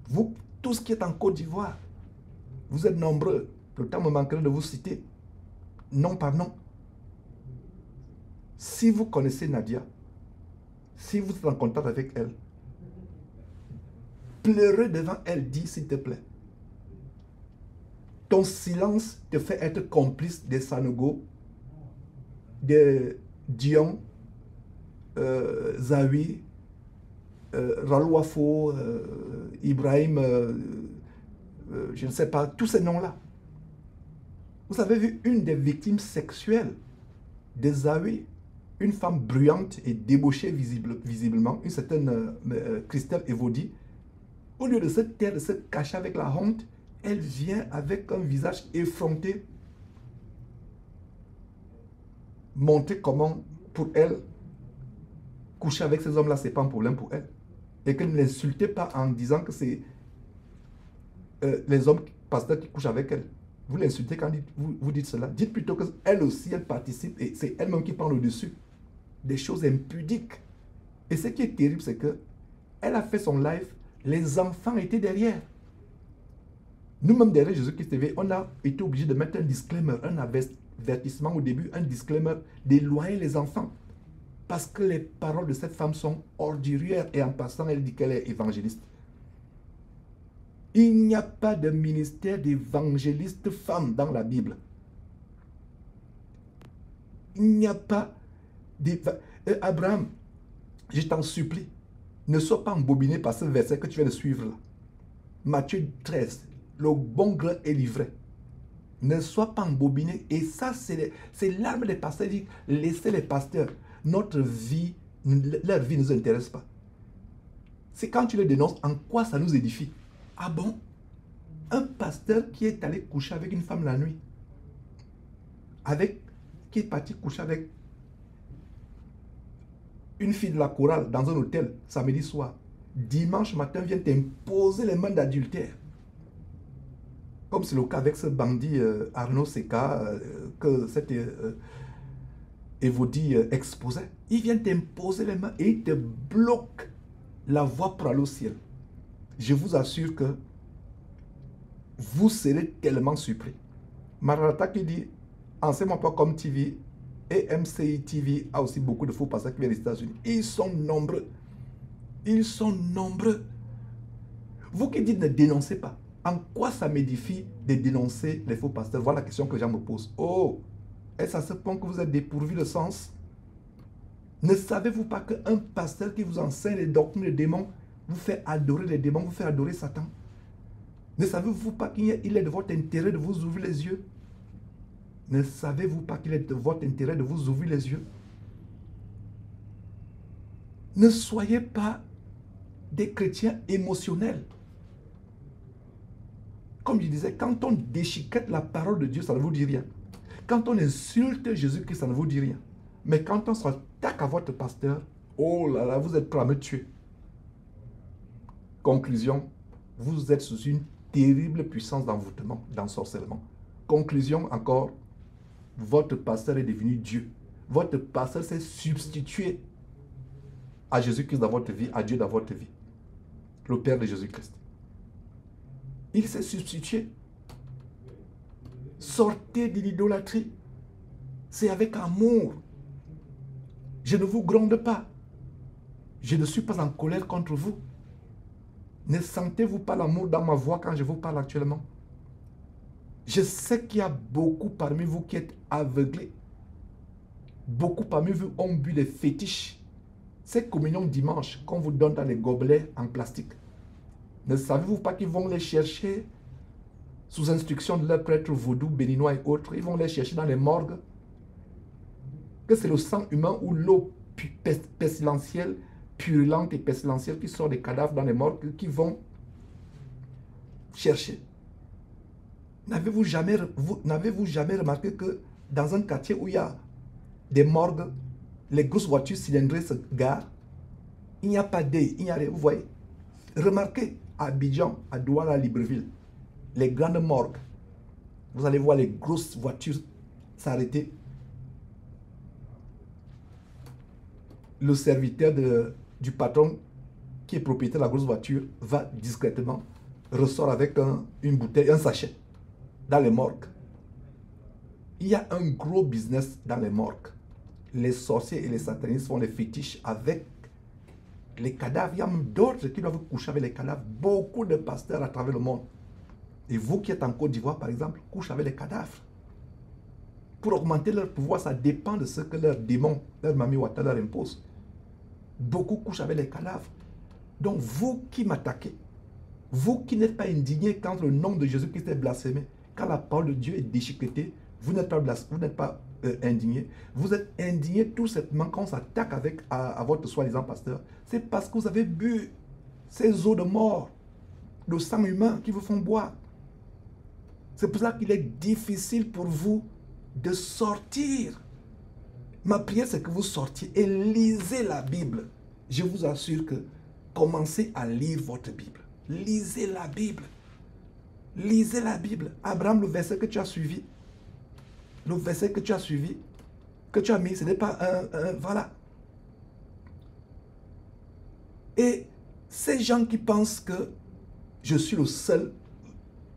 Speaker 1: Vous, tous qui êtes en Côte d'Ivoire, vous êtes nombreux. Le temps me manquerait de vous citer, nom par nom. Si vous connaissez Nadia, si vous êtes en contact avec elle, pleurez devant elle, dis s'il te plaît. Ton silence te fait être complice des Sanogo, de Dion, Zawi, Ralouafo, Ibrahim, je ne sais pas, tous ces noms-là. Vous avez vu une des victimes sexuelles de Zawi, une femme bruyante et débauchée visiblement, une certaine Christelle Evodi. Au lieu de se taire, de se cacher avec la honte, elle vient avec un visage effronté montrer comment, pour elle, coucher avec ces hommes-là, ce n'est pas un problème pour elle. Et qu'elle ne l'insultez pas en disant que c'est les hommes pasteurs qui couchent avec elle. Vous l'insultez quand vous dites cela. Dites plutôt qu'elle aussi, elle participe et c'est elle-même qui prend le dessus. Des choses impudiques. Et ce qui est terrible, c'est que elle a fait son live, les enfants étaient derrière. Nous-mêmes, derrière Jésus-Christ TV, on a été obligé de mettre un disclaimer, un avertissement au début, un disclaimer d'éloigner les enfants. Parce que les paroles de cette femme sont ordurières et en passant, elle dit qu'elle est évangéliste. Il n'y a pas de ministère d'évangéliste femme dans la Bible. Il n'y a pas Abraham, je t'en supplie, ne sois pas embobiné par ce verset que tu viens de suivre là. Matthieu 13, le bon grain est livré. Ne sois pas embobiné. Et ça, c'est l'arme des pasteurs. Dit, laissez les pasteurs. Notre vie, leur vie ne nous intéresse pas. C'est quand tu les dénonces, en quoi ça nous édifie? Ah bon? Un pasteur qui est allé coucher avec une femme la nuit, qui est parti coucher avec une fille de la chorale dans un hôtel samedi soir, dimanche matin vient t'imposer les mains d'adultère. Comme c'est le cas avec ce bandit Arnaud Seka que cette Evodi exposait. Il vient t'imposer les mains et il te bloque la voie pour aller au ciel. Je vous assure que vous serez tellement surpris. Marata qui dit, enseigne-moi pas comme TV et MCI TV a aussi beaucoup de faux pasteurs qui viennent des États-Unis. Ils sont nombreux. Ils sont nombreux. Vous qui dites ne dénoncez pas, en quoi ça m'édifie de dénoncer les faux pasteurs? Voilà la question que les gens me posent. Oh, est-ce à ce point que vous êtes dépourvu de sens? Ne savez-vous pas qu'un pasteur qui vous enseigne les doctrines des démons vous fait adorer les démons, vous fait adorer Satan? Ne savez-vous pas qu'il est de votre intérêt de vous ouvrir les yeux? Ne savez-vous pas qu'il est de votre intérêt de vous ouvrir les yeux? Ne soyez pas des chrétiens émotionnels. Comme je disais, quand on déchiquette la parole de Dieu, ça ne vous dit rien. Quand on insulte Jésus-Christ, ça ne vous dit rien. Mais quand on s'attaque à votre pasteur, oh là là, vous êtes prêt à me tuer. Conclusion, vous êtes sous une terrible puissance d'envoûtement, d'ensorcellement. Conclusion encore, votre pasteur est devenu Dieu. Votre pasteur s'est substitué à Jésus-Christ dans votre vie, à Dieu dans votre vie. Le Père de Jésus-Christ. Il s'est substitué. Sortez de l'idolâtrie. C'est avec amour. Je ne vous gronde pas. Je ne suis pas en colère contre vous. Ne sentez-vous pas l'amour dans ma voix quand je vous parle actuellement? Je sais qu'il y a beaucoup parmi vous qui êtes aveuglés. Beaucoup parmi vous ont bu des fétiches. Ces communions dimanche qu'on vous donne dans les gobelets en plastique. Ne savez-vous pas qu'ils vont les chercher sous instruction de leurs prêtres vaudous, béninois et autres? Ils vont les chercher dans les morgues. Que c'est le sang humain ou l'eau pestilentielle, purulente et pestilentielle qui sort des cadavres dans les morgues qui vont chercher. N'avez-vous jamais remarqué que dans un quartier où il y a des morgues, les grosses voitures cylindrées se garent? Il n'y a pas d'œil, il n'y a rien. Vous voyez? Remarquez, à Abidjan, à Douala, à Libreville, les grandes morgues, vous allez voir les grosses voitures s'arrêter. Le serviteur du patron qui est propriétaire de la grosse voiture va discrètement, ressort avec une bouteille, un sachet dans les morgues. Il y a un gros business dans les morgues. Les sorciers et les satanistes font les fétiches avec les cadavres. Il y a même d'autres qui doivent coucher avec les cadavres. Beaucoup de pasteurs à travers le monde. Et vous qui êtes en Côte d'Ivoire, par exemple, couchez avec les cadavres. Pour augmenter leur pouvoir, ça dépend de ce que leur démon, leur Mami Wata leur impose. Beaucoup couchent avec les cadavres. Donc vous qui m'attaquez, vous qui n'êtes pas indigné quand le nom de Jésus-Christ est blasphémé, quand la parole de Dieu est déchiquetée, vous n'êtes pas indigné. Vous êtes indigné tout simplement quand on s'attaque à votre soi-disant pasteur. C'est parce que vous avez bu ces eaux de mort, de sang humain qui vous font boire. C'est pour ça qu'il est difficile pour vous de sortir. Ma prière, c'est que vous sortiez et lisez la Bible. Je vous assure que commencez à lire votre Bible. Lisez la Bible. Lisez la Bible. Abraham, le verset que tu as suivi, le verset que tu as suivi, que tu as mis, ce n'est pas voilà. Et ces gens qui pensent que je suis le seul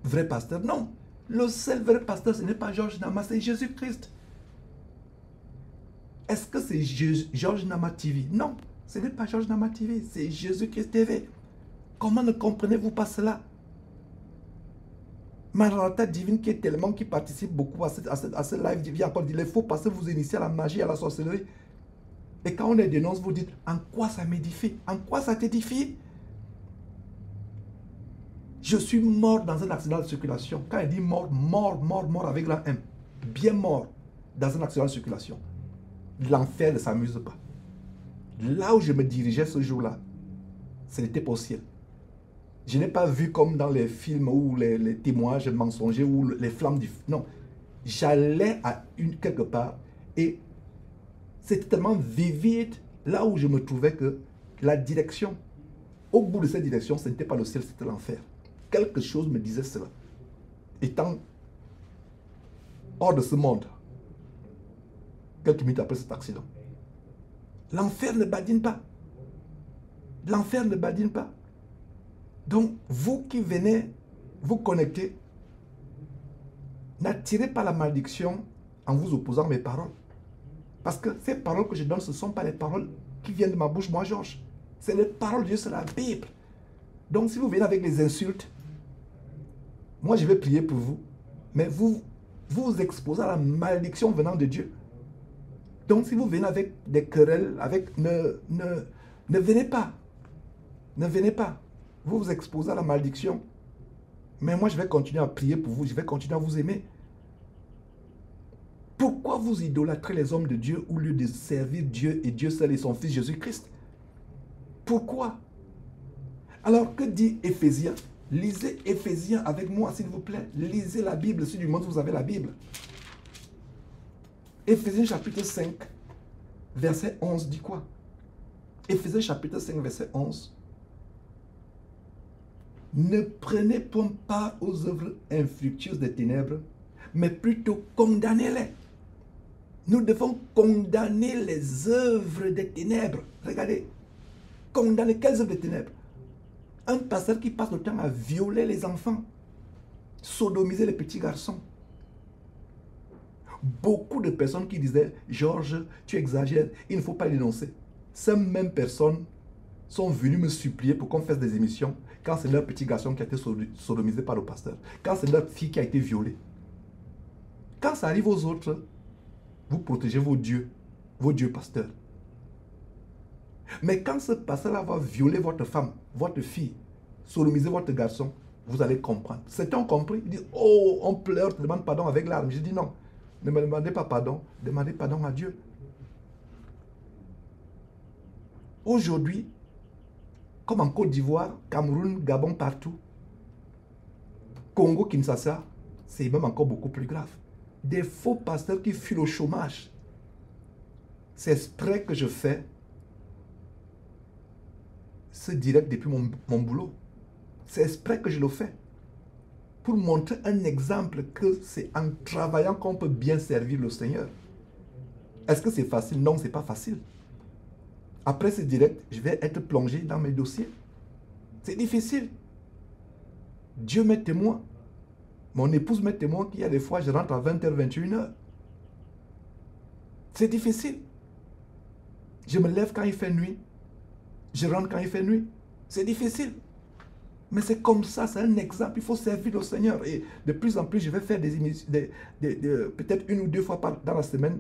Speaker 1: vrai pasteur, non. Le seul vrai pasteur, ce n'est pas Georges Nama, c'est Jésus-Christ. Est-ce que c'est Georges Nama TV? Non, ce n'est pas Georges Nama TV, c'est Jésus-Christ TV. Comment ne comprenez-vous pas cela? Maranatha divine qui participe beaucoup à ce live divin, encore dit, il faut passer vous initier à la magie, à la sorcellerie. Et quand on les dénonce, vous dites, en quoi ça m'édifie? En quoi ça t'édifie? Je suis mort dans un accident de circulation. Quand il dit mort, mort avec la M. Bien mort dans un accident de circulation. L'enfer ne s'amuse pas. Là où je me dirigeais ce jour-là, ce n'était pas au ciel. Je n'ai pas vu comme dans les films où les témoignages mensongers ou les flammes du... Non, j'allais quelque part et c'était tellement vivide là où je me trouvais que la direction, au bout de cette direction, ce n'était pas le ciel, c'était l'enfer. Quelque chose me disait cela. Étant hors de ce monde, quelques minutes après cet accident. L'enfer ne badine pas. L'enfer ne badine pas. Donc, vous qui venez vous connecter, n'attirez pas la malédiction en vous opposant à mes paroles. Parce que ces paroles que je donne, ce ne sont pas les paroles qui viennent de ma bouche, moi, Georges. C'est les paroles de Dieu, c'est la Bible. Donc, si vous venez avec des insultes, moi, je vais prier pour vous. Mais vous vous exposez à la malédiction venant de Dieu. Donc, si vous venez avec des querelles, ne venez pas. Ne venez pas. Vous vous exposez à la malédiction. Mais moi, je vais continuer à prier pour vous. Je vais continuer à vous aimer. Pourquoi vous idolâtrez les hommes de Dieu au lieu de servir Dieu et Dieu seul et son Fils Jésus-Christ? Pourquoi? Alors, que dit Éphésiens? Lisez Éphésiens avec moi, s'il vous plaît. Lisez la Bible, si du monde vous avez la Bible. Éphésiens chapitre 5, verset 11 dit quoi? Éphésiens chapitre 5, verset 11. Ne prenez point part aux œuvres infructueuses des ténèbres, mais plutôt condamnez-les. Nous devons condamner les œuvres des ténèbres. Regardez, condamner quelles œuvres des ténèbres? Un pasteur qui passe le temps à violer les enfants, sodomiser les petits garçons. Beaucoup de personnes qui disaient, Georges, tu exagères, il ne faut pas les dénoncer. Ces mêmes personnes sont venues me supplier pour qu'on fasse des émissions quand c'est leur petit garçon qui a été sodomisé par le pasteur, quand c'est leur fille qui a été violée. Quand ça arrive aux autres, vous protégez vos dieux pasteurs. Mais quand ce pasteur-là va violer votre femme, votre fille, sodomiser votre garçon, vous allez comprendre. Certains ont compris, ils disent, oh, on pleure, tu demandes pardon avec larmes. Je dis non, ne me demandez pas pardon, demandez pardon à Dieu. Aujourd'hui, comme en Côte d'Ivoire, Cameroun, Gabon, partout, Congo, Kinshasa, c'est même encore beaucoup plus grave. Des faux pasteurs qui fuient au chômage. C'est exprès que je fais ce direct depuis mon boulot. C'est exprès que je le fais. Pour montrer un exemple que c'est en travaillant qu'on peut bien servir le Seigneur. Est-ce que c'est facile? Non, ce n'est pas facile. Après ce direct, je vais être plongé dans mes dossiers. C'est difficile. Dieu m'est témoin. Mon épouse m'est témoin qu'il y a des fois, je rentre à 20h, 21h. C'est difficile. Je me lève quand il fait nuit. Je rentre quand il fait nuit. C'est difficile. Mais c'est comme ça, c'est un exemple. Il faut servir le Seigneur. Et de plus en plus, je vais faire des émissions, peut-être 1 ou 2 fois dans la semaine.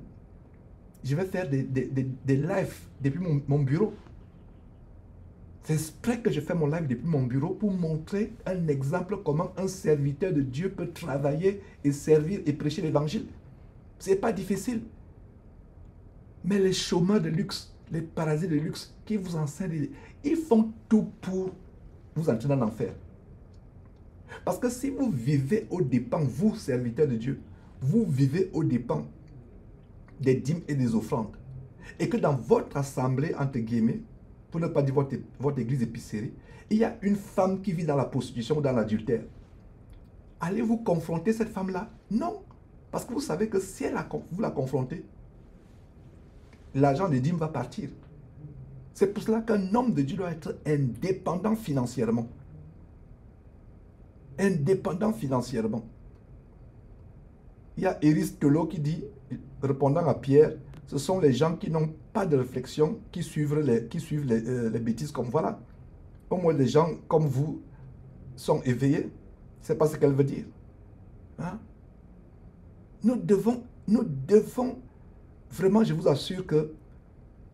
Speaker 1: Je vais faire des lives depuis mon bureau. C'est exprès que je fais mon live depuis mon bureau pour montrer un exemple comment un serviteur de Dieu peut travailler et servir et prêcher l'évangile. Ce n'est pas difficile. Mais les chômeurs de luxe, les parasites de luxe qui vous enseignent, ils font tout pour vous entrer dans l'enfer. Parce que si vous vivez aux dépens, vous, serviteurs de Dieu, vous vivez aux dépens des dîmes et des offrandes, et que dans votre assemblée, entre guillemets, pour ne pas dire votre église épicerie, il y a une femme qui vit dans la prostitution ou dans l'adultère. Allez-vous confronter cette femme-là? Non. Parce que vous savez que si vous la confrontez, l'argent des dîmes va partir. C'est pour cela qu'un homme de Dieu doit être indépendant financièrement. Indépendant financièrement. Il y a Éris Tolo qui dit, répondant à Pierre, ce sont les gens qui n'ont pas de réflexion, qui suivent les bêtises comme voilà. Au moins, les gens comme vous sont éveillés. C'est pas ce qu'elle veut dire. Hein? Nous devons, vraiment, je vous assure que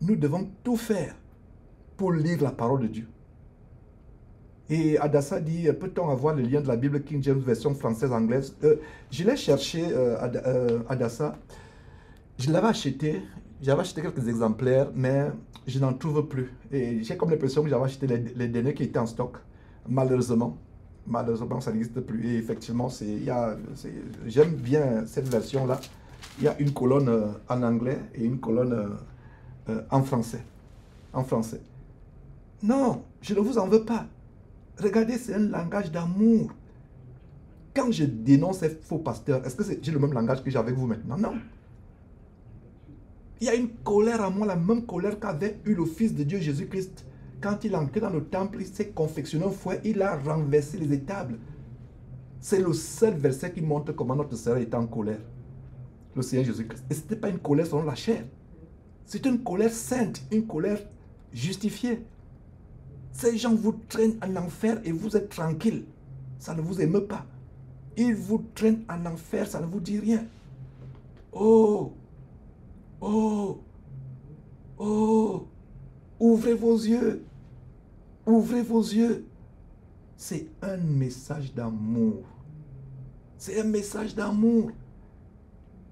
Speaker 1: nous devons tout faire pour lire la parole de Dieu. Et Adassa dit, peut-on avoir le lien de la Bible King James version française-anglaise? Je l'ai cherché, Adassa. Je l'avais acheté, j'avais acheté quelques exemplaires, mais je n'en trouve plus. Et j'ai comme l'impression que j'avais acheté les derniers qui étaient en stock. Malheureusement, ça n'existe plus. Et effectivement, j'aime bien cette version-là. Il y a une colonne en anglais et une colonne en français. En français. Non, je ne vous en veux pas. Regardez, c'est un langage d'amour. Quand je dénonce ces faux pasteurs, est-ce que j'ai le même langage que j'ai avec vous maintenant? Non. Il y a une colère à moi, la même colère qu'avait eu le Fils de Dieu Jésus-Christ. Quand il entrait dans le temple, il s'est confectionné un fouet, il a renversé les étables. C'est le seul verset qui montre comment notre Seigneur était en colère. Le Seigneur Jésus-Christ. Et ce n'était pas une colère selon la chair. C'est une colère sainte, une colère justifiée. Ces gens vous traînent en enfer et vous êtes tranquille. Ça ne vous émeut pas. Ils vous traînent en enfer, ça ne vous dit rien. Oh! Oh! Oh! Ouvrez vos yeux. Ouvrez vos yeux. c'est un message d'amour. C'est un message d'amour.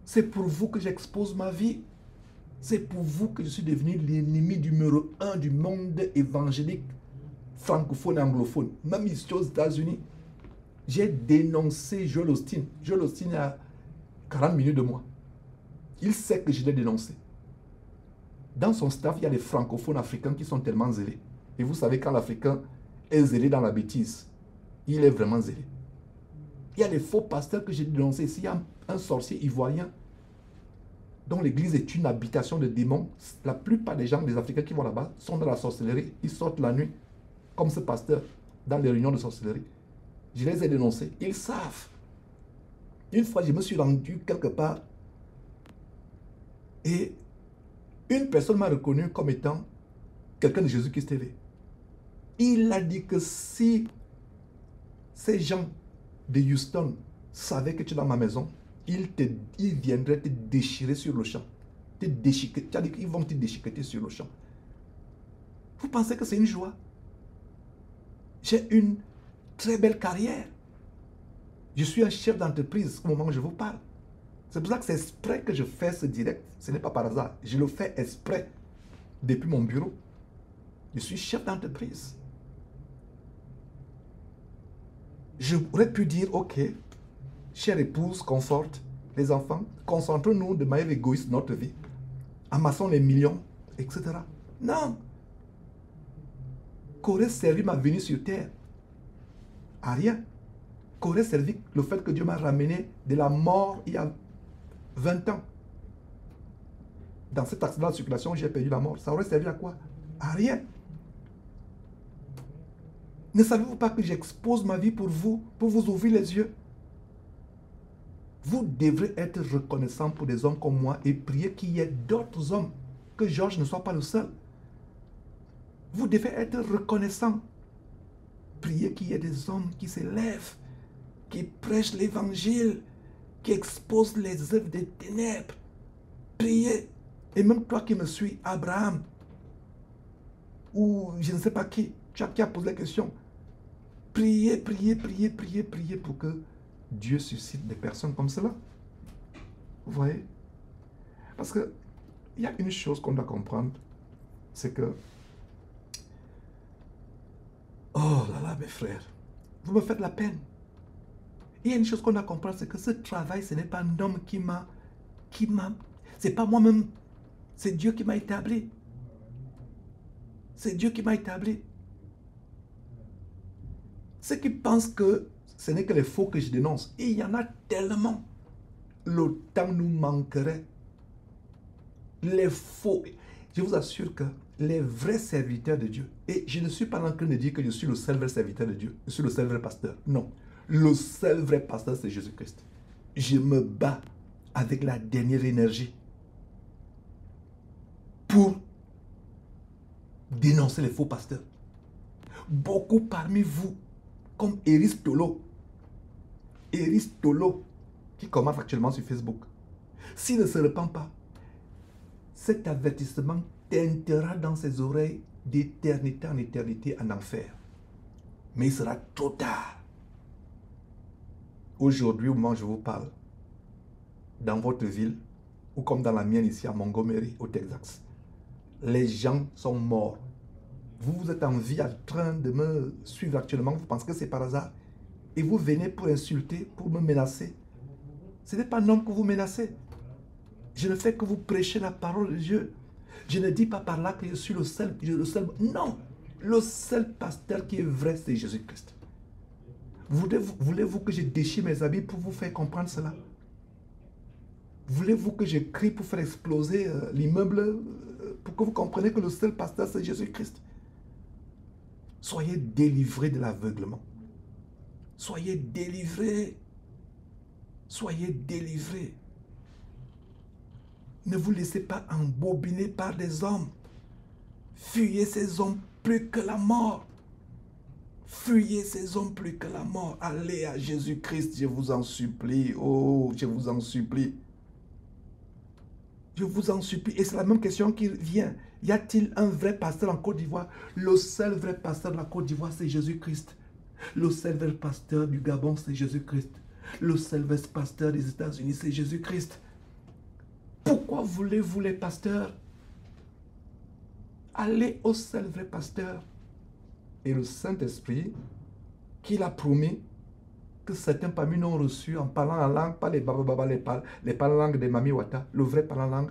Speaker 1: C'est pour vous que j'expose ma vie. C'est pour vous que je suis devenu l'ennemi numéro 1 du monde évangélique, francophone et anglophone. Même ici aux États-Unis, j'ai dénoncé Joel Osteen. Joel Osteen a 40 minutes de moi. Il sait que je l'ai dénoncé. Dans son staff, il y a des francophones africains qui sont tellement zélés. Et vous savez, quand l'Africain est zélé dans la bêtise, il est vraiment zélé. Il y a des faux pasteurs que j'ai dénoncés. S'il y a un sorcier ivoirien dont l'église est une habitation de démons, la plupart des gens, des Africains qui vont là-bas, sont dans la sorcellerie. Ils sortent la nuit, comme ce pasteur, dans les réunions de sorcellerie. Je les ai dénoncés. Ils savent. Une fois, je me suis rendu quelque part et une personne m'a reconnu comme étant quelqu'un de Jésus-Christ TV. Il a dit que si ces gens de Houston savaient que tu es dans ma maison, ils viendraient te déchirer sur le champ. Tu as dit qu'ils vont te déchiqueter sur le champ. Vous pensez que c'est une joie? J'ai une très belle carrière. Je suis un chef d'entreprise au moment où je vous parle. C'est pour ça que c'est exprès que je fais ce direct. Ce n'est pas par hasard. Je le fais exprès depuis mon bureau. Je suis chef d'entreprise. J'aurais pu dire, ok, chère épouse, conforte les enfants, concentrons-nous de manière égoïste notre vie, amassons les millions, etc. Non. Qu'aurait servi ma venue sur terre? À rien. Qu'aurait servi le fait que Dieu m'a ramené de la mort il y a 20 ans? Dans cet accident de circulation, j'ai perdu la mort. Ça aurait servi à quoi? À rien. Ne savez-vous pas que j'expose ma vie pour vous ouvrir les yeux? Vous devrez être reconnaissant pour des hommes comme moi et prier qu'il y ait d'autres hommes, que Georges ne soit pas le seul. Vous devez être reconnaissant. Priez qu'il y ait des hommes qui s'élèvent, qui prêchent l'évangile, qui exposent les œuvres des ténèbres. Priez. Et même toi qui me suis, Abraham, ou je ne sais pas qui a posé la question. Priez, priez, priez, priez, priez pour que Dieu suscite des personnes comme cela. Vous voyez? Parce que il y a une chose qu'on doit comprendre, c'est que, oh là là mes frères, vous me faites la peine. Il y a une chose qu'on doit comprendre, c'est que ce travail, ce n'est pas un homme c'est pas moi-même, c'est Dieu qui m'a établi. C'est Dieu qui m'a établi. Ceux qui pensent que ce n'est que les faux que je dénonce, et il y en a tellement, le temps nous manquerait. Les faux, je vous assure que les vrais serviteurs de Dieu, et je ne suis pas en train de dire que je suis le seul vrai serviteur de Dieu, je suis le seul vrai pasteur, non. Le seul vrai pasteur, c'est Jésus-Christ. Je me bats avec la dernière énergie pour dénoncer les faux pasteurs. Beaucoup parmi vous, comme Eris Tolo, qui commente actuellement sur Facebook, s'il ne se repent pas, cet avertissement teintera dans ses oreilles d'éternité en éternité en enfer. Mais il sera trop tard. Aujourd'hui, au moment où je vous parle, dans votre ville, ou comme dans la mienne ici à Montgomery, au Texas, les gens sont morts. Vous êtes en vie en train de me suivre actuellement, vous pensez que c'est par hasard. Et vous venez pour insulter, pour me menacer. Ce n'est pas un homme que vous menacez. Je ne fais que vous prêcher la parole de Dieu. Je ne dis pas par là que je suis le seul. Non, le seul pasteur qui est vrai, c'est Jésus-Christ. Voulez-vous que je déchire mes habits pour vous faire comprendre cela? Voulez-vous que je crie pour faire exploser l'immeuble pour que vous compreniez que le seul pasteur, c'est Jésus-Christ? Soyez délivrés de l'aveuglement. Soyez délivrés. Soyez délivrés. Ne vous laissez pas embobiner par des hommes. Fuyez ces hommes plus que la mort. Fuyez ces hommes plus que la mort. Allez à Jésus-Christ, je vous en supplie. Oh, je vous en supplie. Je vous en supplie. Et c'est la même question qui vient. Y a-t-il un vrai pasteur en Côte d'Ivoire? Le seul vrai pasteur de la Côte d'Ivoire, c'est Jésus-Christ. Le Sylvestre pasteur du Gabon, c'est Jésus-Christ. Le Sylvestre pasteur des États-Unis, c'est Jésus-Christ. Pourquoi voulez-vous les pasteurs? Allez au seul vrai pasteur. Et le Saint-Esprit, qu'il a promis que certains parmi nous ont reçu en parlant la langue, pas les babababa, les parlant langue des Mami Wata, le vrai parlant langue.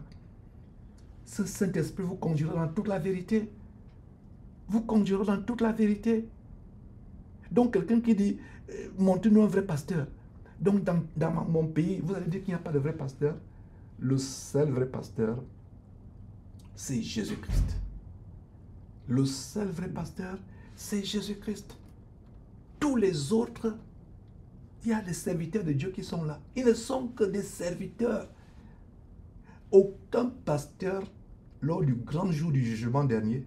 Speaker 1: Ce Saint-Esprit vous conduira dans toute la vérité. Vous conduira dans toute la vérité. Donc quelqu'un qui dit, montez-nous un vrai pasteur. Donc dans mon pays, vous allez dire qu'il n'y a pas de vrai pasteur. Le seul vrai pasteur, c'est Jésus-Christ. Le seul vrai pasteur, c'est Jésus-Christ. Tous les autres, il y a des serviteurs de Dieu qui sont là. Ils ne sont que des serviteurs. Aucun pasteur, lors du grand jour du jugement dernier,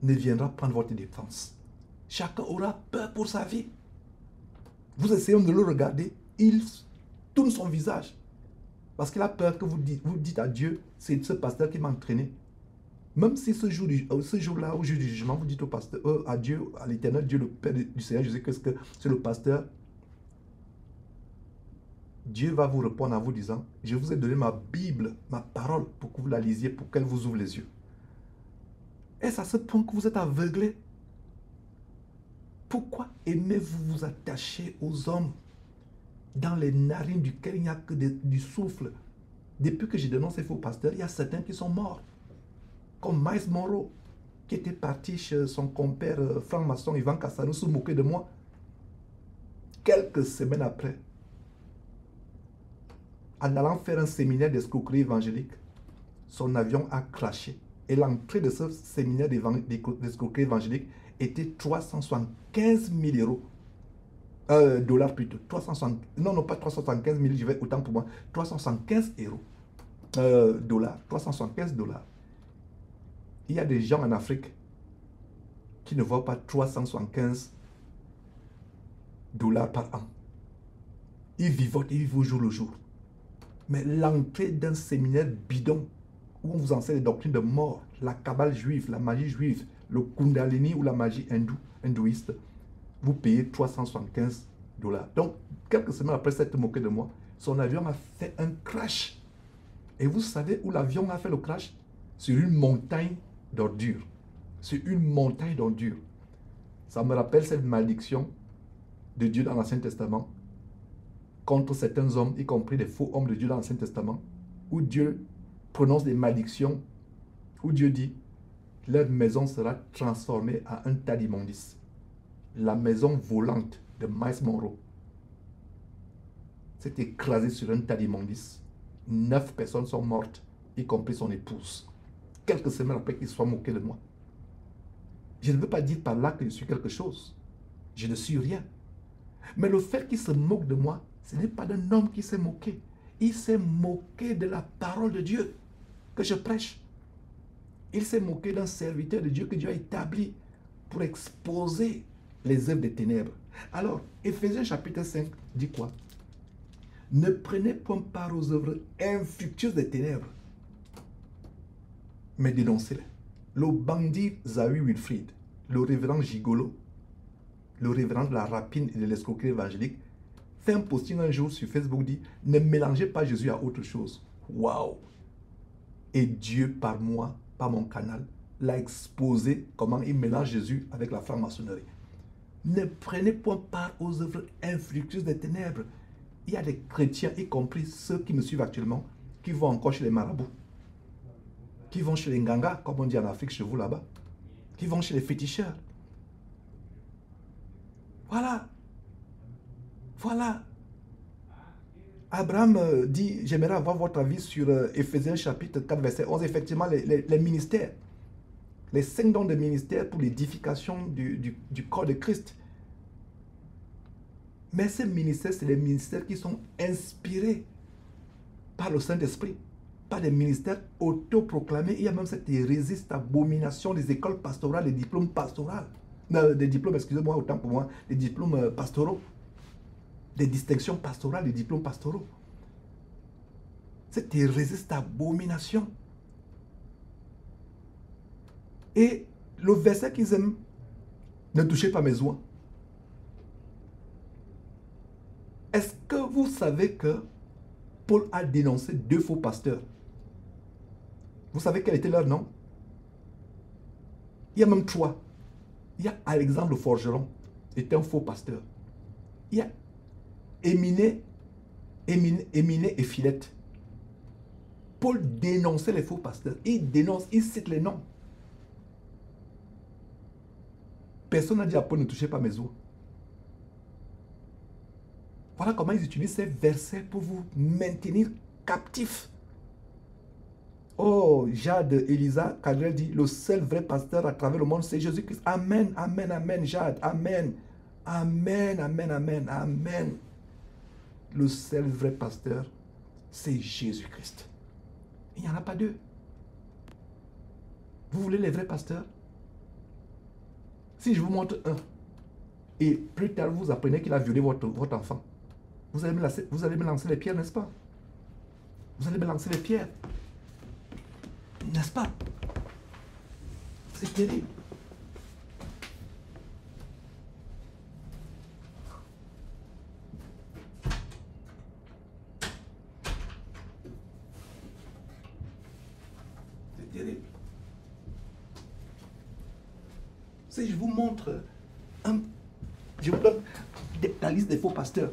Speaker 1: ne viendra prendre votre défense. Chacun aura peur pour sa vie. Vous essayez de le regarder, il tourne son visage. Parce qu'il a peur que vous dites à Dieu, c'est ce pasteur qui m'a entraîné. Même si ce jour-là, au jour du jugement, vous dites au pasteur, à Dieu, à l'Éternel, Dieu, le Père du Seigneur Jésus-Christ, que c'est le pasteur, Dieu va vous répondre en vous disant, je vous ai donné ma Bible, ma parole, pour que vous la lisiez, pour qu'elle vous ouvre les yeux. Est-ce à ce point que vous êtes aveuglé? Pourquoi aimez-vous vous attacher aux hommes dans les narines duquel il n'y a que du souffle? Depuis que j'ai dénoncé ces faux pasteurs, il y a certains qui sont morts. Comme Miles Monroe, qui était parti chez son compère franc-maçon Ivan Cassano se moquer de moi. Quelques semaines après, en allant faire un séminaire d'escroquerie évangélique, son avion a crashé. Et l'entrée de ce séminaire d'escroquerie évangélique était 375 000 €. Dollars plutôt. 360, non, pas 375 000, je vais autant pour moi. 375 dollars. 375 $. Il y a des gens en Afrique qui ne voient pas 375 $ par an. Ils vivotent, ils vivent au jour le jour. Mais l'entrée d'un séminaire bidon où on vous enseigne les doctrines de mort, la cabale juive, la magie juive, le kundalini ou la magie hindouiste, vous payez 375 $. Donc, quelques semaines après s'être moqué de moi, son avion a fait un crash. Et vous savez où l'avion a fait le crash? Sur une montagne d'ordures. Sur une montagne d'ordures. Ça me rappelle cette malédiction de Dieu dans l'Ancien Testament contre certains hommes, y compris des faux hommes de Dieu dans l'Ancien Testament, où Dieu prononce des malédictions, où Dieu dit, leur maison sera transformée en un tas d'immondices. La maison volante de Miles Monroe s'est écrasée sur un tas d'immondices. 9 personnes sont mortes, y compris son épouse. Quelques semaines après qu'il soit moqué de moi. Je ne veux pas dire par là que je suis quelque chose. Je ne suis rien. Mais le fait qu'il se moque de moi, ce n'est pas d'un homme qui s'est moqué. Il s'est moqué de la parole de Dieu que je prêche. Il s'est moqué d'un serviteur de Dieu que Dieu a établi pour exposer les œuvres des ténèbres. Alors, Éphésiens chapitre 5 dit quoi? Ne prenez point part aux œuvres infructueuses des ténèbres, mais dénoncez-les. Le bandit Zawi Wilfrid, le révérend Gigolo, le révérend de la rapine et de l'escroquerie évangélique, fait un posting un jour sur Facebook, dit « Ne mélangez pas Jésus à autre chose. » Waouh! Et Dieu, par moi, par mon canal, l'a exposé comment il mélange Jésus avec la franc-maçonnerie. Ne prenez point part aux œuvres infructueuses des ténèbres. Il y a des chrétiens, y compris ceux qui me suivent actuellement, qui vont encore chez les marabouts, qui vont chez les ngangas, comme on dit en Afrique, chez vous là-bas, qui vont chez les féticheurs. Voilà. Voilà. Abraham dit, j'aimerais avoir votre avis sur Éphésiens chapitre 4, verset 11. Effectivement, les ministères, les 5 dons de ministère pour l'édification du corps de Christ. Mais ces ministères, c'est des ministères qui sont inspirés par le Saint-Esprit, pas des ministères autoproclamés. Il y a même cette hérésie, cette abomination des écoles pastorales, des diplômes pastoraux. Des diplômes, excusez-moi, autant pour moi, des diplômes pastoraux. Des distinctions pastorales, des diplômes pastoraux. Cette hérésie, cette abomination. Et le verset qu'ils aiment, ne touchez pas mes oins. Est-ce que vous savez que Paul a dénoncé 2 faux pasteurs? Vous savez quel était leur nom? Il y a même 3. Il y a Alexandre le forgeron, était un faux pasteur. Il y a Éminé et Philette. Paul dénonçait les faux pasteurs. Il dénonce, il cite les noms. Personne n'a dit à Paul ne touchez pas mes os. Voilà comment ils utilisent ces versets pour vous maintenir captifs. Oh, Jade, Elisa, Cadrel dit, le seul vrai pasteur à travers le monde, c'est Jésus-Christ. Amen, amen, amen, Jade, amen. Amen, amen, amen, amen. Le seul vrai pasteur, c'est Jésus-Christ. Il n'y en a pas 2. Vous voulez les vrais pasteurs? Si je vous montre un, et plus tard vous apprenez qu'il a violé votre enfant, vous allez me lancer les pierres, n'est-ce pas? Vous allez me lancer les pierres. N'est-ce pas? C'est terrible. C'est terrible. Si je vous montre je vous donne la liste des faux pasteurs,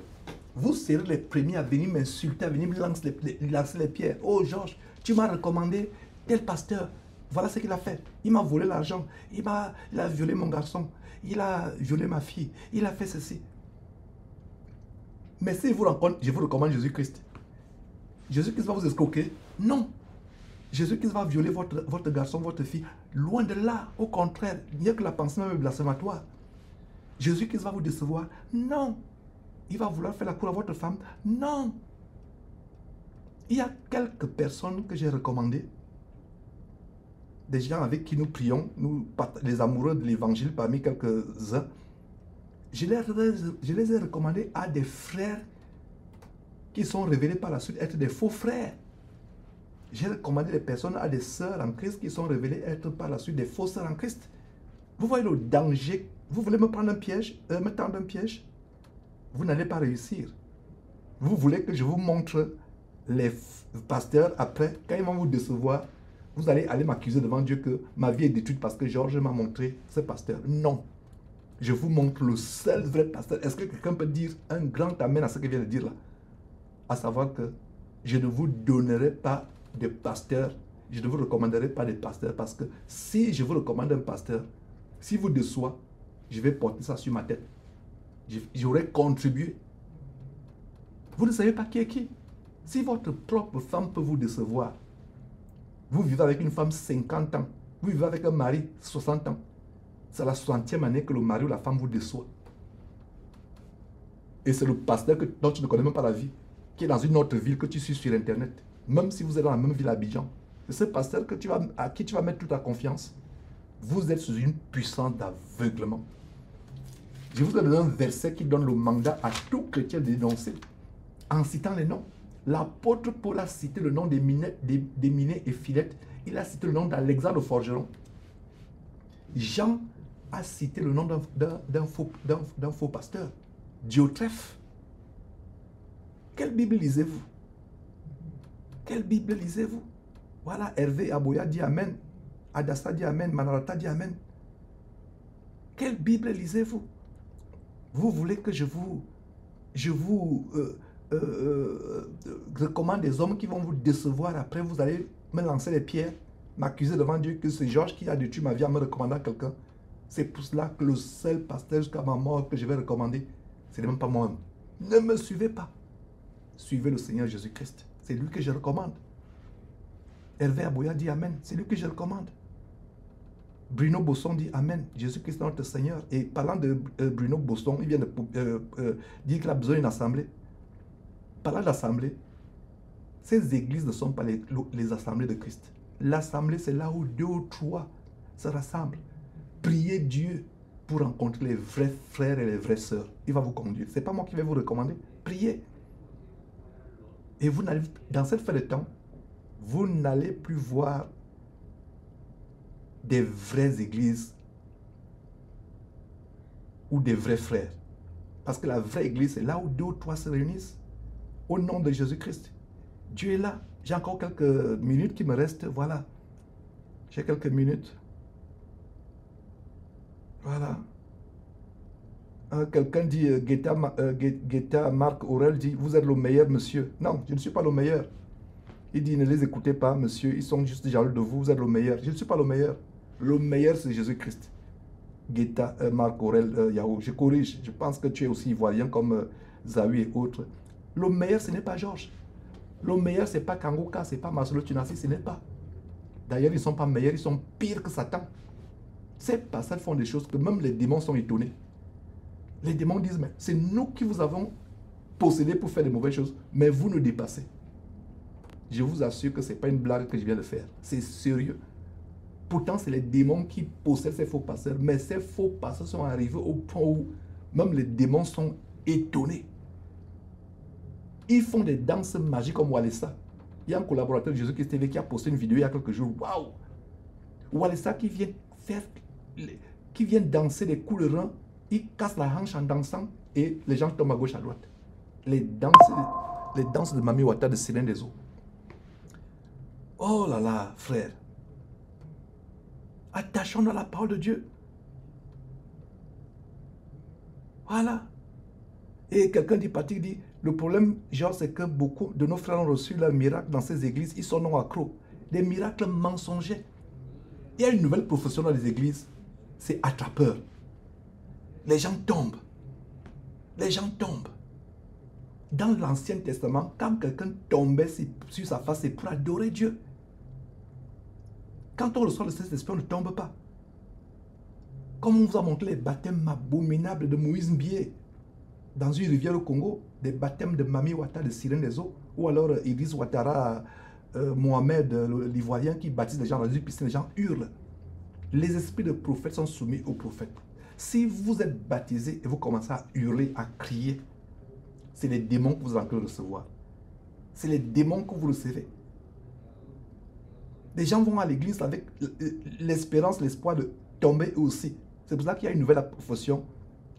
Speaker 1: vous serez les premiers à venir m'insulter, à venir me lancer les pierres. Oh Georges, tu m'as recommandé tel pasteur. Voilà ce qu'il a fait. Il m'a volé l'argent. Il a violé mon garçon. Il a violé ma fille. Il a fait ceci. Mais si vous rencontrez, je vous recommande Jésus-Christ. Jésus-Christ va vous escroquer? Non. Jésus-Christ va violer votre garçon, votre fille. Loin de là. Au contraire, il n'y a que la pensée même blasphématoire. Jésus-Christ va vous décevoir? Non. Il va vouloir faire la cour à votre femme? Non. Il y a quelques personnes que j'ai recommandées, des gens avec qui nous prions, nous, les amoureux de l'évangile parmi quelques-uns. Je les ai recommandés à des frères qui sont révélés par la suite être des faux frères. J'ai recommandé des personnes à des sœurs en Christ qui sont révélées être par la suite des fausses sœurs en Christ. Vous voyez le danger. Vous voulez me prendre un piège, me tendre un piège? Vous n'allez pas réussir. Vous voulez que je vous montre les pasteurs après, quand ils vont vous décevoir, vous allez aller m'accuser devant Dieu que ma vie est détruite parce que Georges m'a montré ce pasteur. Non. Je vous montre le seul vrai pasteur. Est-ce que quelqu'un peut dire un grand amen à ce que je viens de dire là? À savoir que je ne vous donnerai pas de pasteur, je ne vous recommanderai pas de pasteur parce que si je vous recommande un pasteur, si vous déçoit, je vais porter ça sur ma tête. J'aurais contribué. Vous ne savez pas qui est qui. Si votre propre femme peut vous décevoir, vous vivez avec une femme 50 ans, vous vivez avec un mari 60 ans, c'est la 60e année que le mari ou la femme vous déçoit. Et c'est le pasteur dont tu ne connais même pas la vie, qui est dans une autre ville que tu suis sur Internet, même si vous êtes dans la même ville à Abidjan. C'est ce pasteur à qui tu vas mettre toute ta confiance. Vous êtes sous une puissance d'aveuglement. Je vous donne un verset qui donne le mandat à tout chrétien de dénoncer, en citant les noms. L'apôtre Paul a cité le nom d'Éminé et Philette. Il a cité le nom d'Alexandre le forgeron. Jean a cité le nom d'un faux pasteur, Diotrephe. Quelle Bible lisez-vous? Quelle Bible lisez-vous? Voilà, Hervé Aboya dit Amen. Adassa dit Amen. Manarata dit Amen. Quelle Bible lisez-vous? Vous voulez que je vous recommande des hommes qui vont vous décevoir. Après, vous allez me lancer les pierres, m'accuser devant Dieu que c'est Georges qui a détruit ma vie en me recommandant quelqu'un. C'est pour cela que le seul pasteur jusqu'à ma mort que je vais recommander, ce n'est même pas moi-même. Ne me suivez pas. Suivez le Seigneur Jésus-Christ. C'est lui que je recommande. Hervé Aboya dit Amen. C'est lui que je recommande. Bruno Bosson dit Amen. Jésus-Christ est notre Seigneur. Et parlant de Bruno Bosson, il vient de dire qu'il a besoin d'une assemblée. Parlant d'assemblée, ces églises ne sont pas les assemblées de Christ. L'assemblée, c'est là où 2 ou 3 se rassemblent. Priez Dieu pour rencontrer les vrais frères et les vraies sœurs. Il va vous conduire. Ce n'est pas moi qui vais vous recommander. Priez. Et vous n'allez, dans cette fin de temps, vous n'allez plus voir des vraies églises ou des vrais frères. Parce que la vraie église, c'est là où 2 ou 3 se réunissent. Au nom de Jésus-Christ. Dieu est là. J'ai encore quelques minutes qui me restent. Voilà. J'ai quelques minutes. Voilà. Quelqu'un dit, Guetta Marc Aurel dit, vous êtes le meilleur, monsieur. Non, je ne suis pas le meilleur. Il dit, ne les écoutez pas, monsieur. Ils sont juste jaloux de vous. Vous êtes le meilleur. Je ne suis pas le meilleur. Le meilleur, c'est Jésus-Christ. Guetta, Marc Aurel, Yahoo. Je corrige. Je pense que tu es aussi ivoirien comme Zawi et autres. Le meilleur, ce n'est pas Georges. Le meilleur, ce n'est pas Kangoka, ce n'est pas Marcelo Tunasi, ce n'est pas. D'ailleurs, ils ne sont pas meilleurs, ils sont pires que Satan. Ces personnes font des choses que même les démons sont étonnés. Les démons disent, mais c'est nous qui vous avons possédé pour faire de mauvaises choses, mais vous nous dépassez. Je vous assure que ce n'est pas une blague que je viens de faire. C'est sérieux. Pourtant, c'est les démons qui possèdent ces faux pasteurs, mais ces faux pasteurs sont arrivés au point où même les démons sont étonnés. Ils font des danses magiques comme Walesa. Il y a un collaborateur de Jésus-Christ TV qui a posté une vidéo il y a quelques jours. Waouh! Walesa qui vient danser des coups de rein, il casse la hanche en dansant et les gens tombent à gauche à droite. Les danses de Mami Wata de Céline des eaux. Oh là là, frère. Attachons-nous à la parole de Dieu. Voilà. Et quelqu'un dit, Patrick dit, le problème, genre, c'est que beaucoup de nos frères ont reçu leur miracle dans ces églises. Ils sont non accros. Des miracles mensongers. Il y a une nouvelle profession dans les églises. C'est attrapeur. Les gens tombent. Les gens tombent. Dans l'Ancien Testament, quand quelqu'un tombait sur sa face, c'est pour adorer Dieu. Quand on reçoit le Saint-Esprit, on ne tombe pas. Comme on vous a montré les baptêmes abominables de Moïse Mbié dans une rivière au Congo, des baptêmes de Mami Wata de Sirène des eaux, ou alors Idriss Ouattara, Mohamed, l'Ivoirien, qui baptise les gens dans une piscine, les gens hurlent. Les esprits de prophètes sont soumis aux prophètes. Si vous êtes baptisé et vous commencez à hurler, à crier, c'est les démons que vous êtes en train de recevoir. C'est les démons que vous recevez. Les gens vont à l'église avec l'espérance, l'espoir de tomber aussi. C'est pour ça qu'il y a une nouvelle profession,